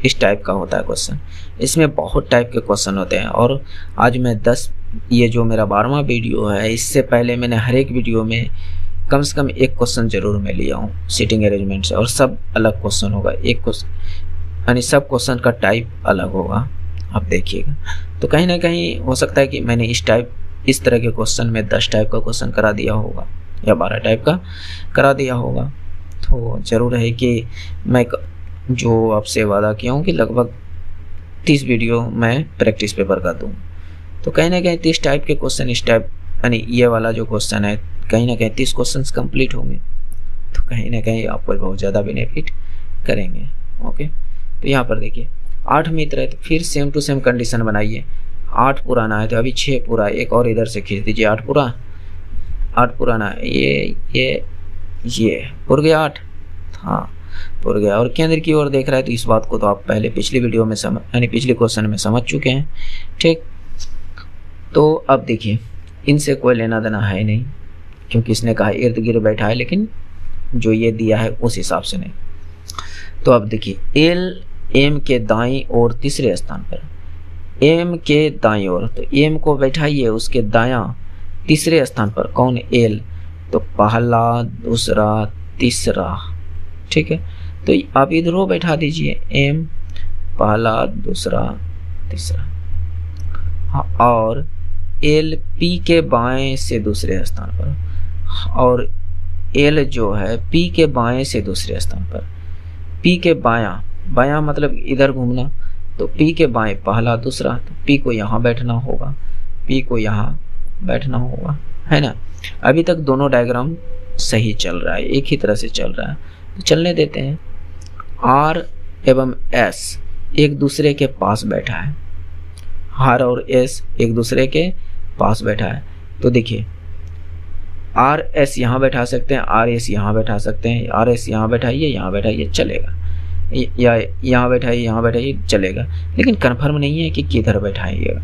इस टाइप का होता है क्वेश्चन। इसमें बहुत टाइप के क्वेश्चन होते हैं, और आज मैं 10, ये जो मेरा 12वां वीडियो है, इससे पहले मैंने हर एक वीडियो में कम से कम एक क्वेश्चन जरूर मैं लिया हूँ सीटिंग अरेंजमेंट से, और सब अलग क्वेश्चन होगा, एक क्वेश्चन यानी सब क्वेश्चन का टाइप अलग होगा, आप देखिएगा। तो कहीं ना कहीं हो सकता है कि मैंने इस तरह के क्वेश्चन में 10 टाइप का क्वेश्चन करा दिया होगा या 12 टाइप का करा दिया होगा। तो ज़रूर है कि मैं जो आपसे वादा किया हूँ कि लगभग 30 वीडियो मैं प्रैक्टिस पेपर का दूँ, तो कहीं ना कहीं 30 टाइप के क्वेश्चन इस टाइप, यानी ये वाला जो क्वेश्चन है, कहीं ना कहीं 30 क्वेश्चन कंप्लीट होंगे, तो कहीं ना कहीं आपको बहुत ज़्यादा बेनिफिट करेंगे। ओके, तो यहाँ पर देखिए 8 मित्र है, तो फिर सेम टू सेम कंडीशन बनाइए। 8 पुराना है, तो अभी 6 पूरा, एक और इधर से खींच दीजिए, 8 पुराना है, ये पुर गया 8, हाँ पुर गया, और केंद्र की ओर देख रहा है, तो इस बात को तो आप पहले पिछली वीडियो में यानी पिछले क्वेश्चन में समझ चुके हैं, ठीक। तो अब देखिए इनसे कोई लेना देना है नहीं, क्योंकि इसने कहा इर्द गिर्द बैठा है, लेकिन जो ये दिया है उस हिसाब से नहीं। तो अब देखिए एल एम के दाईं ओर तीसरे स्थान पर, एम के दाईं ओर, तो एम को बैठाइए उसके दायां तीसरे स्थान पर, कौन, एल, तो पहला दूसरा तीसरा, ठीक है। तो आप इधरों बैठा दीजिए, एम पहला दूसरा तीसरा, हाँ, और एल पी के बाएं से दूसरे स्थान पर, और एल जो है पी के बाएं से दूसरे स्थान पर, पी के बायां, बायां मतलब इधर घूमना, तो पी के बाएं पहला दूसरा, तो पी को यहाँ बैठना होगा, पी को यहाँ बैठना होगा, है ना। अभी तक दोनों डायग्राम सही चल रहा है, एक ही तरह से चल रहा है, तो चलने देते हैं। आर एवं एस एक दूसरे के पास बैठा है, आर और एस एक दूसरे के पास बैठा है, तो देखिए आर एस यहाँ बैठा सकते हैं, आर एस यहाँ बैठा सकते हैं, आर एस यहाँ बैठाइए, यहाँ बैठाइए चलेगा, या यहाँ बैठाइए, यहाँ बैठाइए चलेगा, लेकिन कन्फर्म नहीं है कि किधर बैठाइएगा।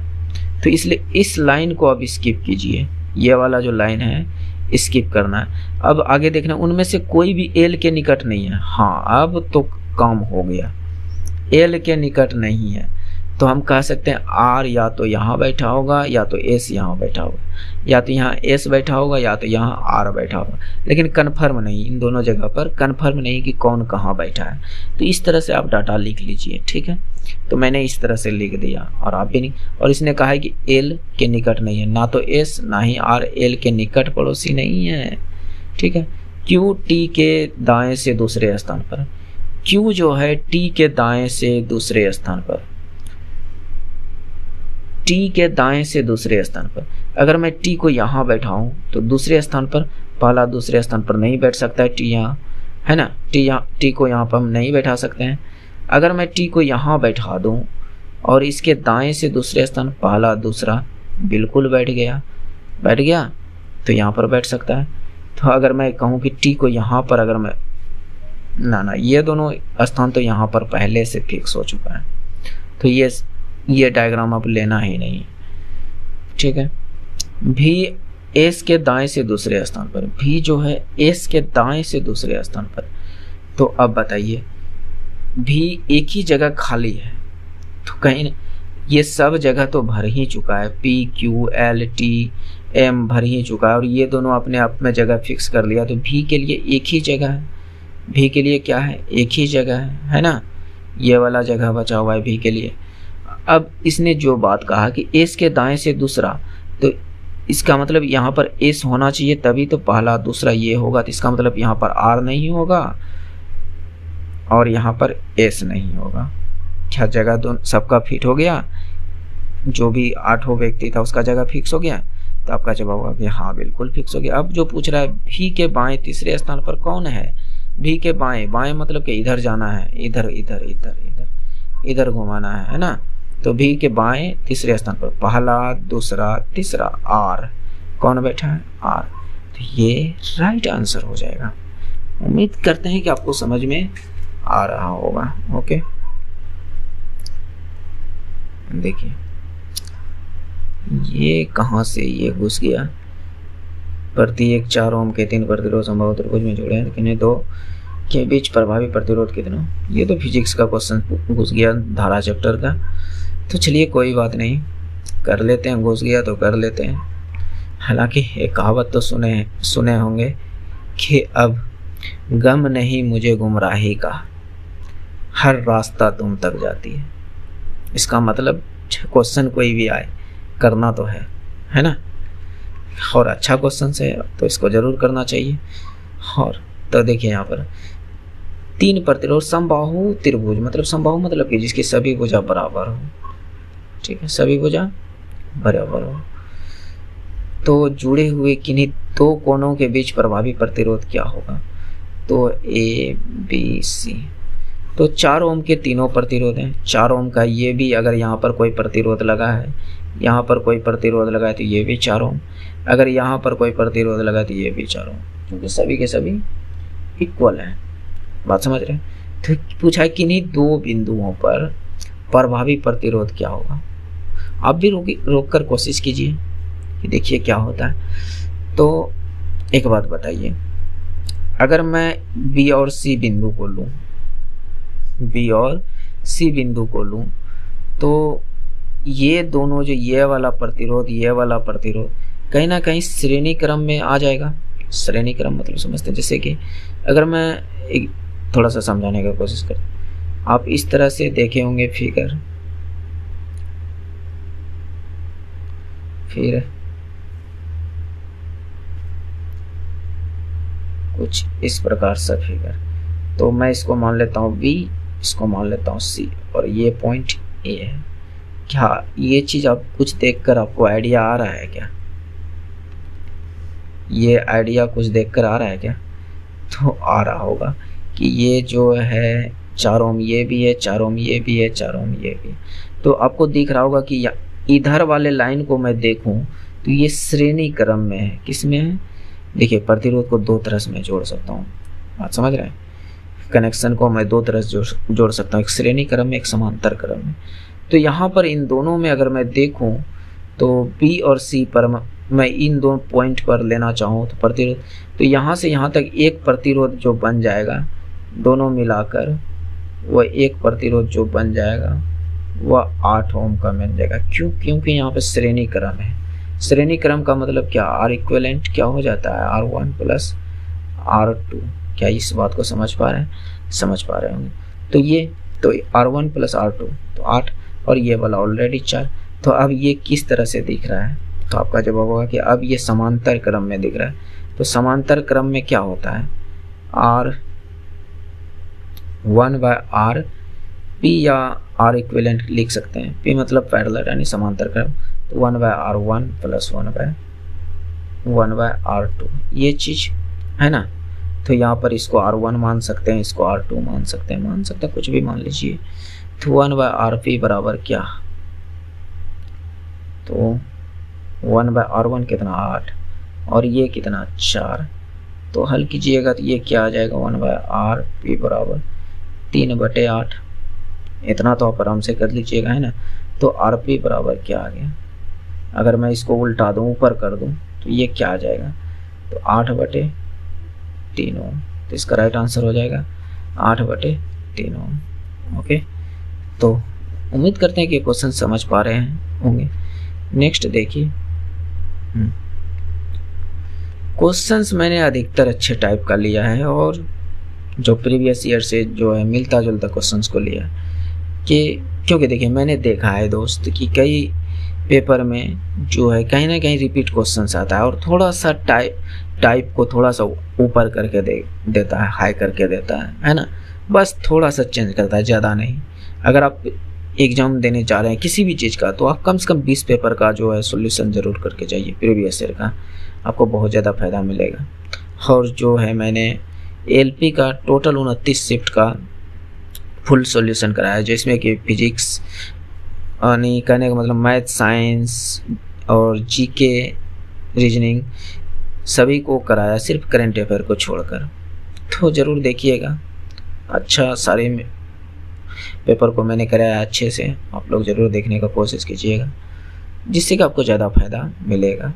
तो इसलिए इस लाइन को अब स्किप कीजिए, ये वाला जो लाइन है स्किप करना है। अब आगे देखना, उनमें से कोई भी एल के निकट नहीं है, हाँ अब तो काम हो गया, एल के निकट नहीं है, तो हम कह सकते हैं आर या तो यहाँ बैठा होगा या तो एस यहाँ बैठा होगा, या तो यहाँ एस बैठा होगा या तो यहाँ आर बैठा होगा, लेकिन कन्फर्म नहीं, इन दोनों जगह पर कन्फर्म नहीं कि कौन कहाँ बैठा है। तो इस तरह से आप डाटा लिख लीजिए, ठीक है। तो मैंने इस तरह से लिख दिया, और आप भी नहीं, और इसने कहा है कि एल के निकट नहीं है, ना तो एस ना ही आर एल के निकट पड़ोसी नहीं है, ठीक है। क्यू टी के दाएं से दूसरे स्थान पर, क्यू जो है टी के दाएं से दूसरे स्थान पर, टी के दाएं से दूसरे स्थान पर, अगर मैं टी को यहाँ बैठाऊं तो दूसरे स्थान पर, पहला दूसरे स्थान पर नहीं बैठ सकता है टी यहाँ, है ना, टी को यहाँ पर हम नहीं बैठा सकते हैं। अगर मैं टी को यहाँ बैठा दूं और इसके दाएं से दूसरे स्थान, पहला दूसरा बिल्कुल बैठ गया, तो यहाँ पर बैठ सकता है। तो अगर मैं कहूँ कि टी को यहाँ पर, अगर मैं ना ये दोनों स्थान तो यहाँ पर पहले से फिक्स हो चुका है, तो ये डायग्राम अब लेना ही नहीं, ठीक है। भी एस के दाएं से दूसरे स्थान पर, भी जो है एस के दाएं से दूसरे स्थान पर, तो अब बताइए भी एक ही जगह खाली है, तो कहीं ये सब जगह तो भर ही चुका है, P Q L T M भर ही चुका है और ये दोनों अपने आप में जगह फिक्स कर लिया, तो भी के लिए एक ही जगह है, भी के लिए क्या है, एक ही जगह है ना, ये वाला जगह बचा हुआ है भी के लिए। अब इसने जो बात कहा कि एस के दाएं से दूसरा, तो इसका मतलब यहाँ पर एस होना चाहिए तभी तो पहला दूसरा ये होगा, तो इसका मतलब यहाँ पर आर नहीं होगा और यहाँ पर एस नहीं होगा। क्या जगह दोनों सबका फिट हो गया, जो भी 8 व्यक्ति था उसका जगह फिक्स हो गया, तो आपका जवाब होगा कि हाँ बिल्कुल फिक्स हो गया। अब जो पूछ रहा है भी के बाएं तीसरे स्थान पर कौन है, भी के बाएं, बाएं मतलब कि इधर जाना है, इधर इधर इधर इधर इधर घुमाना है ना, तो भी के बाएं तीसरे स्थान पर पहला दूसरा तीसरा आर, कौन बैठा है, आर, तो ये राइट आंसर हो जाएगा। उम्मीद करते हैं कि आपको समझ में आ रहा होगा। ओके, देखिए ये कहाँ से ये घुस गया, प्रत्येक 4 ओम के 3 प्रतिरोध संभव त्रिभुज में जुड़े हैं, किन्हीं 2 के बीच प्रभावी प्रतिरोध कितना, ये तो फिजिक्स का क्वेश्चन घुस गया धारा चैप्टर का, तो चलिए कोई बात नहीं, कर लेते हैं, घुस गया तो कर लेते हैं। हालांकि एक कहावत तो सुने होंगे कि अब गम नहीं मुझे गुमराही का, हर रास्ता तुम तक जाती है। इसका मतलब क्वेश्चन कोई भी आए करना तो है ना, और अच्छा क्वेश्चन है तो इसको जरूर करना चाहिए। और तो देखिए यहाँ पर 3 प्रतिरोध समबाहु त्रिभुज, मतलब समबाहु मतलब कि जिसकी सभी भुजा बराबर हो, ठीक है, सभी भुजा बराबर हो, तो जुड़े हुए किन्हीं 2 कोणों के बीच प्रभावी प्रतिरोध क्या होगा, तो ए बी सी, तो 4 ओम के तीनों प्रतिरोध हैं, 4 ओम का ये भी अगर यहाँ पर कोई प्रतिरोध लगा है, यहाँ पर कोई प्रतिरोध लगा है तो ये भी 4 ओम, अगर यहाँ पर कोई प्रतिरोध लगा तो ये भी 4 ओम, क्योंकि सभी के सभी इक्वल हैं। बात समझ रहे हैं? तो पूछा है किन्हीं 2 बिंदुओं पर प्रभावी प्रतिरोध क्या होगा। आप भी रोक कर कोशिश कीजिए कि देखिए क्या होता है। तो एक बात बताइए, अगर मैं बी और सी बिंदु को लूँ, बी और सी बिंदु को लूँ, तो ये दोनों जो ये वाला प्रतिरोध कहीं ना कहीं श्रेणी क्रम में आ जाएगा। श्रेणी क्रम मतलब समझते हैं, जैसे कि अगर मैं एक थोड़ा सा समझाने की कोशिश करूँ, आप इस तरह से देखे होंगे फिगर, फिर कुछ इस प्रकार से फिगर, तो मैं इसको मान लेता हूँ बी, इसको मान लेता हूँ सी, और ये पॉइंट ए है। क्या ये चीज आप कुछ देखकर आपको आइडिया आ रहा है क्या, ये आइडिया कुछ देखकर आ रहा है क्या, तो आ रहा होगा कि ये जो है 4 ओम ये भी है, 4 ओम ये भी है, 4 ओम ये भी है, तो आपको दिख रहा होगा कि इधर वाले लाइन को मैं देखूं तो ये श्रेणी क्रम में है। किस में है, देखिए प्रतिरोध को 2 तरह से मैं जोड़ सकता हूँ, बात समझ रहे हैं, कनेक्शन को मैं 2 तरह से जोड़ सकता हूँ, एक श्रेणी क्रम में, एक समांतर क्रम में। तो यहाँ पर इन दोनों में अगर मैं देखूं तो बी और सी पर मैं इन 2 पॉइंट पर लेना चाहूँ तो प्रतिरोध, तो यहाँ से यहाँ तक एक प्रतिरोध जो बन जाएगा, दोनों मिलाकर वह एक प्रतिरोध जो बन जाएगा वह 8 ओम का बन जाएगा। क्यों, क्योंकि यहाँ पर श्रेणी क्रम है। श्रेणी क्रम का मतलब क्या, आर इक्विवेलेंट क्या हो जाता है, R1 प्लस R2। क्या इस बात को समझ पा रहे हैं, समझ पा रहे होंगे। तो ये तो R1 प्लस R2 तो 8, और ये वाला ऑलरेडी 4। तो अब ये किस तरह से दिख रहा है, तो आपका जवाब होगा कि अब ये समांतर क्रम में दिख रहा है। तो समांतर क्रम में क्या होता है, R1/R, P या R इक्विवेलेंट लिख सकते हैं, P मतलब पैरेलल यानी समांतर क्रम, तो 1/R1 प्लस 1/R2 ये चीज है ना। तो यहाँ पर इसको R1 मान सकते हैं, इसको R2 मान सकते हैं, कुछ भी मान लीजिए। तो 1/RP बराबर क्या, तो 1/R1 कितना 8 और ये कितना 4, तो हल कीजिएगा तो ये क्या आ जाएगा 1/RP बराबर 3/8। इतना तो आप आराम से कर लीजिएगा, है ना। तो RP बराबर क्या आ गया, अगर मैं इसको उल्टा दूं, ऊपर कर दूं, तो ये क्या आ जाएगा, तो 8/3 ओम। तो इसका राइट आंसर हो जाएगा 8/3 ओम। ओके, तो उम्मीद करते हैं कि क्वेश्चन समझ पा रहे हैं होंगे। नेक्स्ट देखिए, क्वेश्चंस मैंने अधिकतर अच्छे टाइप का लिया है और जो प्रीवियस ईयर से जो है मिलता जुलता क्वेश्चंस को लिया कि क्योंकि देखिए मैंने देखा है दोस्त कि कई पेपर में जो है कहीं ना कहीं रिपीट क्वेश्चंस आता है और थोड़ा सा टाइप को थोड़ा सा ऊपर करके देता है, हाई करके देता है ना, बस थोड़ा सा चेंज करता है, ज़्यादा नहीं। अगर आप एग्ज़ाम देने जा रहे हैं किसी भी चीज़ का तो आप कम से कम 20 पेपर का जो है सॉल्यूशन ज़रूर करके जाइए प्रीवियस ईयर का, आपको बहुत ज़्यादा फ़ायदा मिलेगा। और जो है मैंने एलपी का टोटल 29 शिफ्ट का फुल सॉल्यूशन कराया है, जिसमें कि फिजिक्स नहीं कहने का मतलब मैथ, साइंस और जीके, रीजनिंग सभी को कराया, सिर्फ करंट अफेयर को छोड़कर। तो ज़रूर देखिएगा, अच्छा सारे पेपर को मैंने कराया अच्छे से, आप लोग ज़रूर देखने का कोशिश कीजिएगा जिससे कि आपको ज़्यादा फ़ायदा मिलेगा।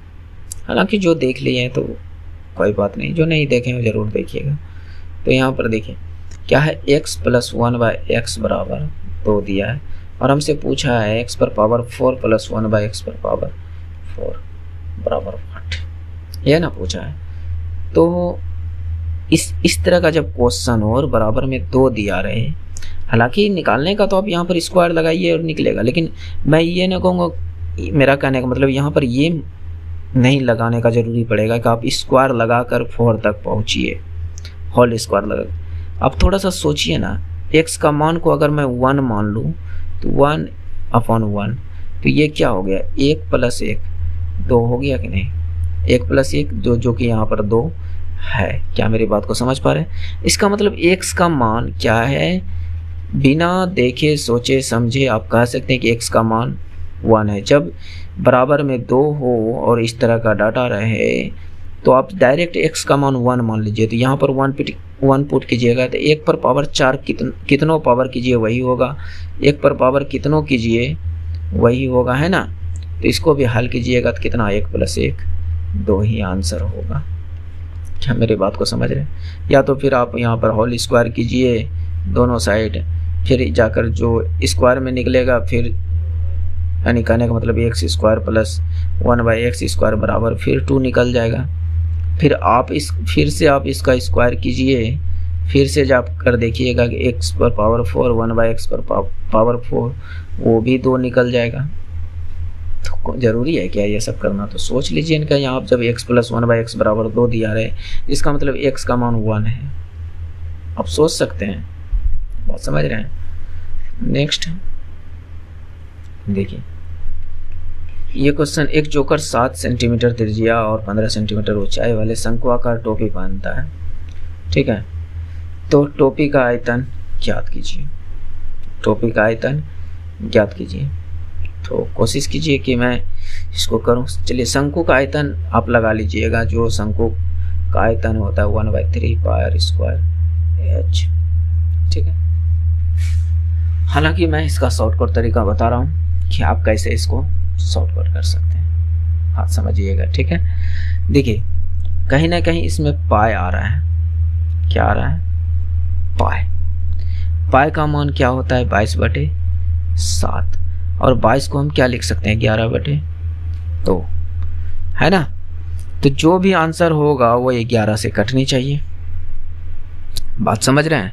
हालांकि जो देख लिए हैं तो कोई बात नहीं, जो नहीं देखे हैं ज़रूर देखिएगा। तो यहाँ पर देखिए क्या है, x + 1/x बराबर 2 दिया है और हमसे पूछा है x पर पावर 4 + 1/x पर पावर 4 बराबर 8, यह ना पूछा है। तो इस तरह का जब क्वेश्चन हो और बराबर में 2 दिया रहे, हालांकि निकालने का तो आप यहाँ पर स्क्वायर लगाइए और निकलेगा, लेकिन मैं ये ना कहूँगा, मेरा कहने का मतलब यहाँ पर ये नहीं लगाने का ज़रूरी पड़ेगा कि आप स्क्वायर लगाकर 4 तक पहुँचिए, होल स्क्वायर लगा। आप थोड़ा सा सोचिए ना, x का मान को अगर मैं 1 मान लूँ तो 1/1, तो ये क्या हो गया, 1 + 1 2 हो गया कि नहीं, 1 + 1 2, जो कि यहाँ पर 2 है। क्या मेरी बात को समझ पा रहे हैं? इसका मतलब x का मान क्या है, बिना देखे सोचे समझे आप कह सकते हैं कि x का मान 1 है। जब बराबर में 2 हो और इस तरह का डाटा रहे तो आप डायरेक्ट x का मान 1 मान लीजिए। तो यहाँ पर 1 पुट कीजिएगा तो 1 पर पावर 4 कितनों पावर कीजिए वही होगा, 1 पर पावर कितनों कीजिए वही होगा, है ना। तो इसको भी हल कीजिएगा तो कितना, 1 + 1 2 ही आंसर होगा। क्या मेरी बात को समझ रहे हैं? या तो फिर आप यहाँ पर होल स्क्वायर कीजिए दोनों साइड, फिर जाकर जो स्क्वायर में निकलेगा, फिर यानी कहने का मतलब x² + 1/x² बराबर फिर 2 निकल जाएगा। फिर से आप इसका स्क्वायर कीजिए, फिर से जब कर देखिएगा कि x पर पावर 4 1/x पर पावर 4 वो भी 2 निकल जाएगा। तो ज़रूरी है क्या ये सब करना? तो सोच लीजिए इनका। यहाँ आप जब x + 1/x बराबर 2 दिया रहे, इसका मतलब x का मान 1 है। आप सोच सकते हैं, बात समझ रहे हैं। नेक्स्ट देखिए ये क्वेश्चन, एक जोकर 7 सेंटीमीटर त्रिज्या और 15 सेंटीमीटर ऊंचाई वाले शंकुआकार टोपी पहनता है, ठीक है। तो टोपी का आयतन ज्ञात कीजिए, टोपी का आयतन ज्ञात कीजिए। तो कोशिश कीजिए कि मैं इसको करूं। चलिए शंकु का आयतन आप लगा लीजिएगा, जो शंकु का आयतन होता है 1/3 πr²h, ठीक है। हालांकि मैं इसका शॉर्टकट तरीका बता रहा हूं कि आप कैसे इसको शॉर्टकट कर सकते हैं, हाँ समझिएगा, ठीक है। देखिए कहीं ना कहीं इसमें पाई आ रहा है, क्या आ रहा है, पाई का मान क्या होता है 22/7, और 22 को हम क्या लिख सकते हैं 11/2, है ना। तो जो भी आंसर होगा वो 11 से कटनी चाहिए, बात समझ रहे हैं।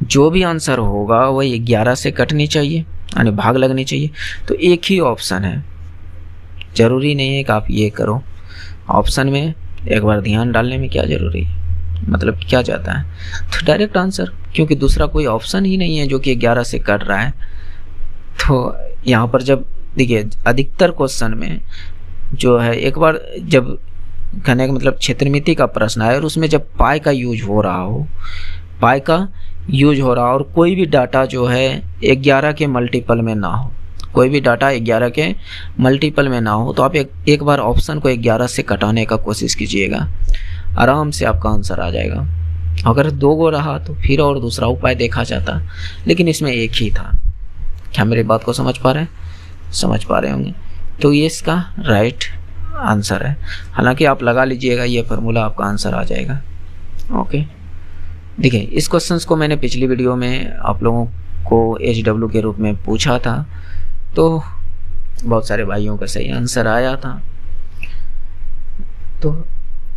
जो भी आंसर होगा वो 11 से कटनी चाहिए, यानी भाग लगनी चाहिए। तो एक ही ऑप्शन है, जरूरी नहीं है कि आप ये करो। ऑप्शन में एक बार ध्यान डालने में क्या जरूरी है, मतलब क्या जाता है, तो डायरेक्ट आंसर, क्योंकि दूसरा कोई ऑप्शन ही नहीं है जो कि 11 से कट रहा है। तो यहाँ पर जब देखिए अधिकतर क्वेश्चन में जो है, एक बार जब कहने का मतलब क्षेत्रमिति का प्रश्न आए और उसमें जब पाई का यूज हो रहा हो, पाई का यूज हो रहा हो और कोई भी डाटा जो है 11 के मल्टीपल में ना हो, कोई भी डाटा 11 के मल्टीपल में ना हो, तो आप एक बार ऑप्शन को 11 से कटाने का कोशिश कीजिएगा, आराम से आपका आंसर आ जाएगा। अगर 2 गो रहा तो फिर और दूसरा उपाय देखा जाता, लेकिन इसमें एक ही था। क्या मेरी बात को समझ पा रहे हैं? समझ पा रहे होंगे। तो ये इसका राइट आंसर है। हालांकि आप लगा लीजिएगा ये फार्मूला, आपका आंसर आ जाएगा। ओके देखिए इस क्वेश्चंस को मैंने पिछली वीडियो में आप लोगों को HW के रूप में पूछा था, तो बहुत सारे भाइयों का सही आंसर आया था। तो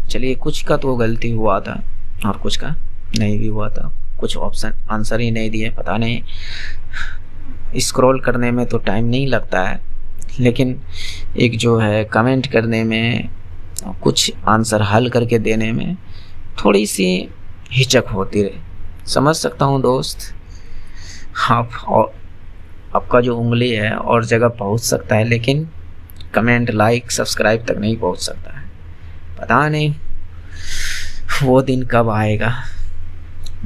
चलिए, कुछ का तो गलती हुआ था और कुछ का नहीं भी हुआ था, कुछ ऑप्शन आंसर ही नहीं दिए। पता नहीं, स्क्रॉल करने में तो टाइम नहीं लगता है, लेकिन एक जो है कमेंट करने में, कुछ आंसर हल करके देने में थोड़ी सी हिचक होती रही। समझ सकता हूँ दोस्त, आपका जो उंगली है और जगह पहुँच सकता है, लेकिन कमेंट, लाइक, सब्सक्राइब तक नहीं पहुँच सकता है। पता नहीं वो दिन कब आएगा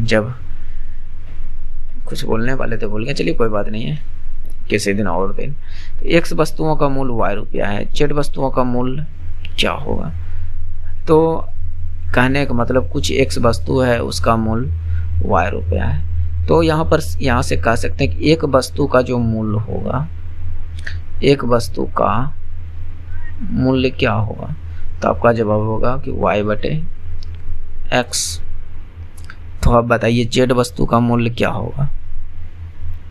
जब कुछ बोलने वाले तो भूल गए। चलिए कोई बात नहीं है, किसी दिन और दिन। तो x वस्तुओं का मूल्य y रुपया है, z वस्तुओं का मूल्य क्या होगा? तो कहने का मतलब कुछ x वस्तु है, उसका मूल्य y रुपया है। तो यहाँ से कह सकते हैं कि एक वस्तु का जो मूल्य होगा, एक वस्तु का मूल्य क्या होगा? तो आपका जवाब होगा कि y/x। तो आप बताइए z वस्तु का मूल्य क्या होगा?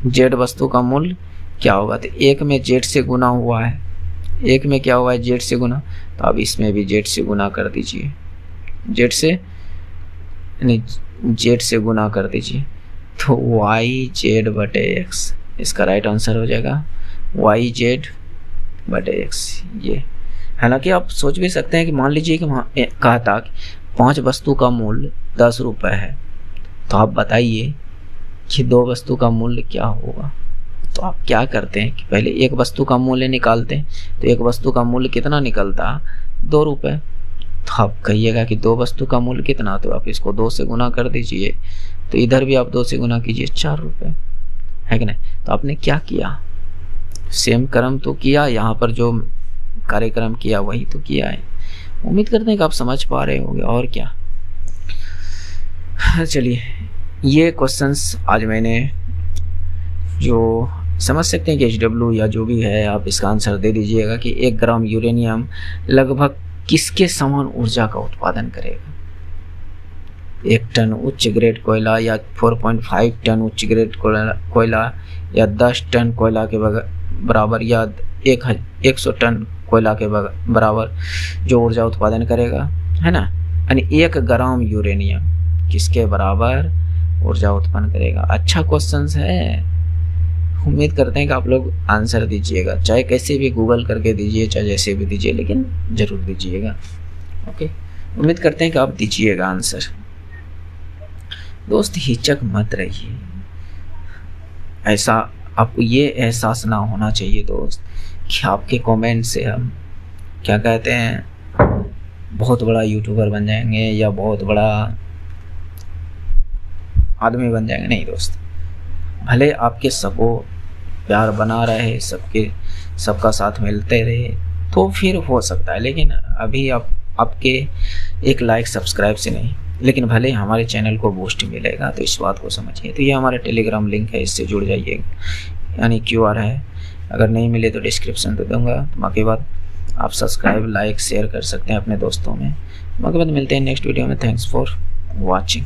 z वस्तु का मूल्य क्या होगा? तो एक में z से गुना हुआ है, एक में क्या हुआ है? z से गुना। तो अब इसमें भी z से गुना कर दीजिए, z से गुना कर दीजिए। तो yz/x इसका राइट आंसर हो जाएगा yz/x। ये हालांकि आप सोच भी सकते हैं कि मान लीजिए कि कहा था कि 5 वस्तु का मूल्य 10 रुपये है, तो आप बताइए कि 2 वस्तु का मूल्य क्या होगा? तो आप क्या करते हैं कि पहले एक वस्तु का मूल्य निकालते हैं। तो एक वस्तु का मूल्य कितना निकलता? 2 रुपये। तो आप कहिएगा कि 2 वस्तु का मूल्य कितना? तो आप इसको 2 से गुना कर दीजिए, तो इधर भी आप 2 से गुना कीजिए, 4 रुपये, है कि नहीं? तो आपने क्या किया? सेम कर्म तो किया, यहाँ पर जो कार्यक्रम किया वही तो किया है। उम्मीद करते हैं कि आप समझ पा रहे होंगे, और क्या। चलिए, ये क्वेश्चंस आज मैंने जो समझ सकते हैं कि HW या जो भी है, आप इसका आंसर दे दीजिएगा कि 1 ग्राम यूरेनियम लगभग किसके समान ऊर्जा का उत्पादन करेगा? 1 टन उच्च ग्रेड कोयला, या 4.5 टन उच्च ग्रेड कोयला, या 10 टन कोयला के बराबर, या 100 टन कोयला के बराबर जो ऊर्जा उत्पादन करेगा, है ना। यानी 1 ग्राम यूरेनियम किसके बराबर ऊर्जा उत्पन्न करेगा? अच्छा क्वेश्चंस है। उम्मीद करते हैं कि आप लोग आंसर दीजिएगा, चाहे कैसे भी गूगल करके दीजिए, चाहे जैसे भी दीजिए, लेकिन ज़रूर दीजिएगा। ओके, उम्मीद करते हैं कि आप दीजिएगा आंसर। दोस्त, हिचक मत रहिए, ऐसा आपको ये एहसास ना होना चाहिए दोस्त कि आपके कमेंट से हम क्या कहते हैं, बहुत बड़ा यूट्यूबर बन जाएंगे या बहुत बड़ा आदमी बन जाएंगे। नहीं दोस्त, भले आपके सबको प्यार बना रहे, सबका साथ मिलते रहे, तो फिर हो सकता है, लेकिन अभी आपके एक लाइक सब्सक्राइब से नहीं, लेकिन भले हमारे चैनल को बूस्ट मिलेगा, तो इस बात को समझिए। तो ये हमारा टेलीग्राम लिंक है, इससे जुड़ जाइएगा, यानी QR है, अगर नहीं मिले तो डिस्क्रिप्शन दे दूँगा। बाकी बात आप सब्सक्राइब, लाइक, शेयर कर सकते हैं अपने दोस्तों में। बाकी बात मिलते हैं नेक्स्ट वीडियो में। Thanks for watching.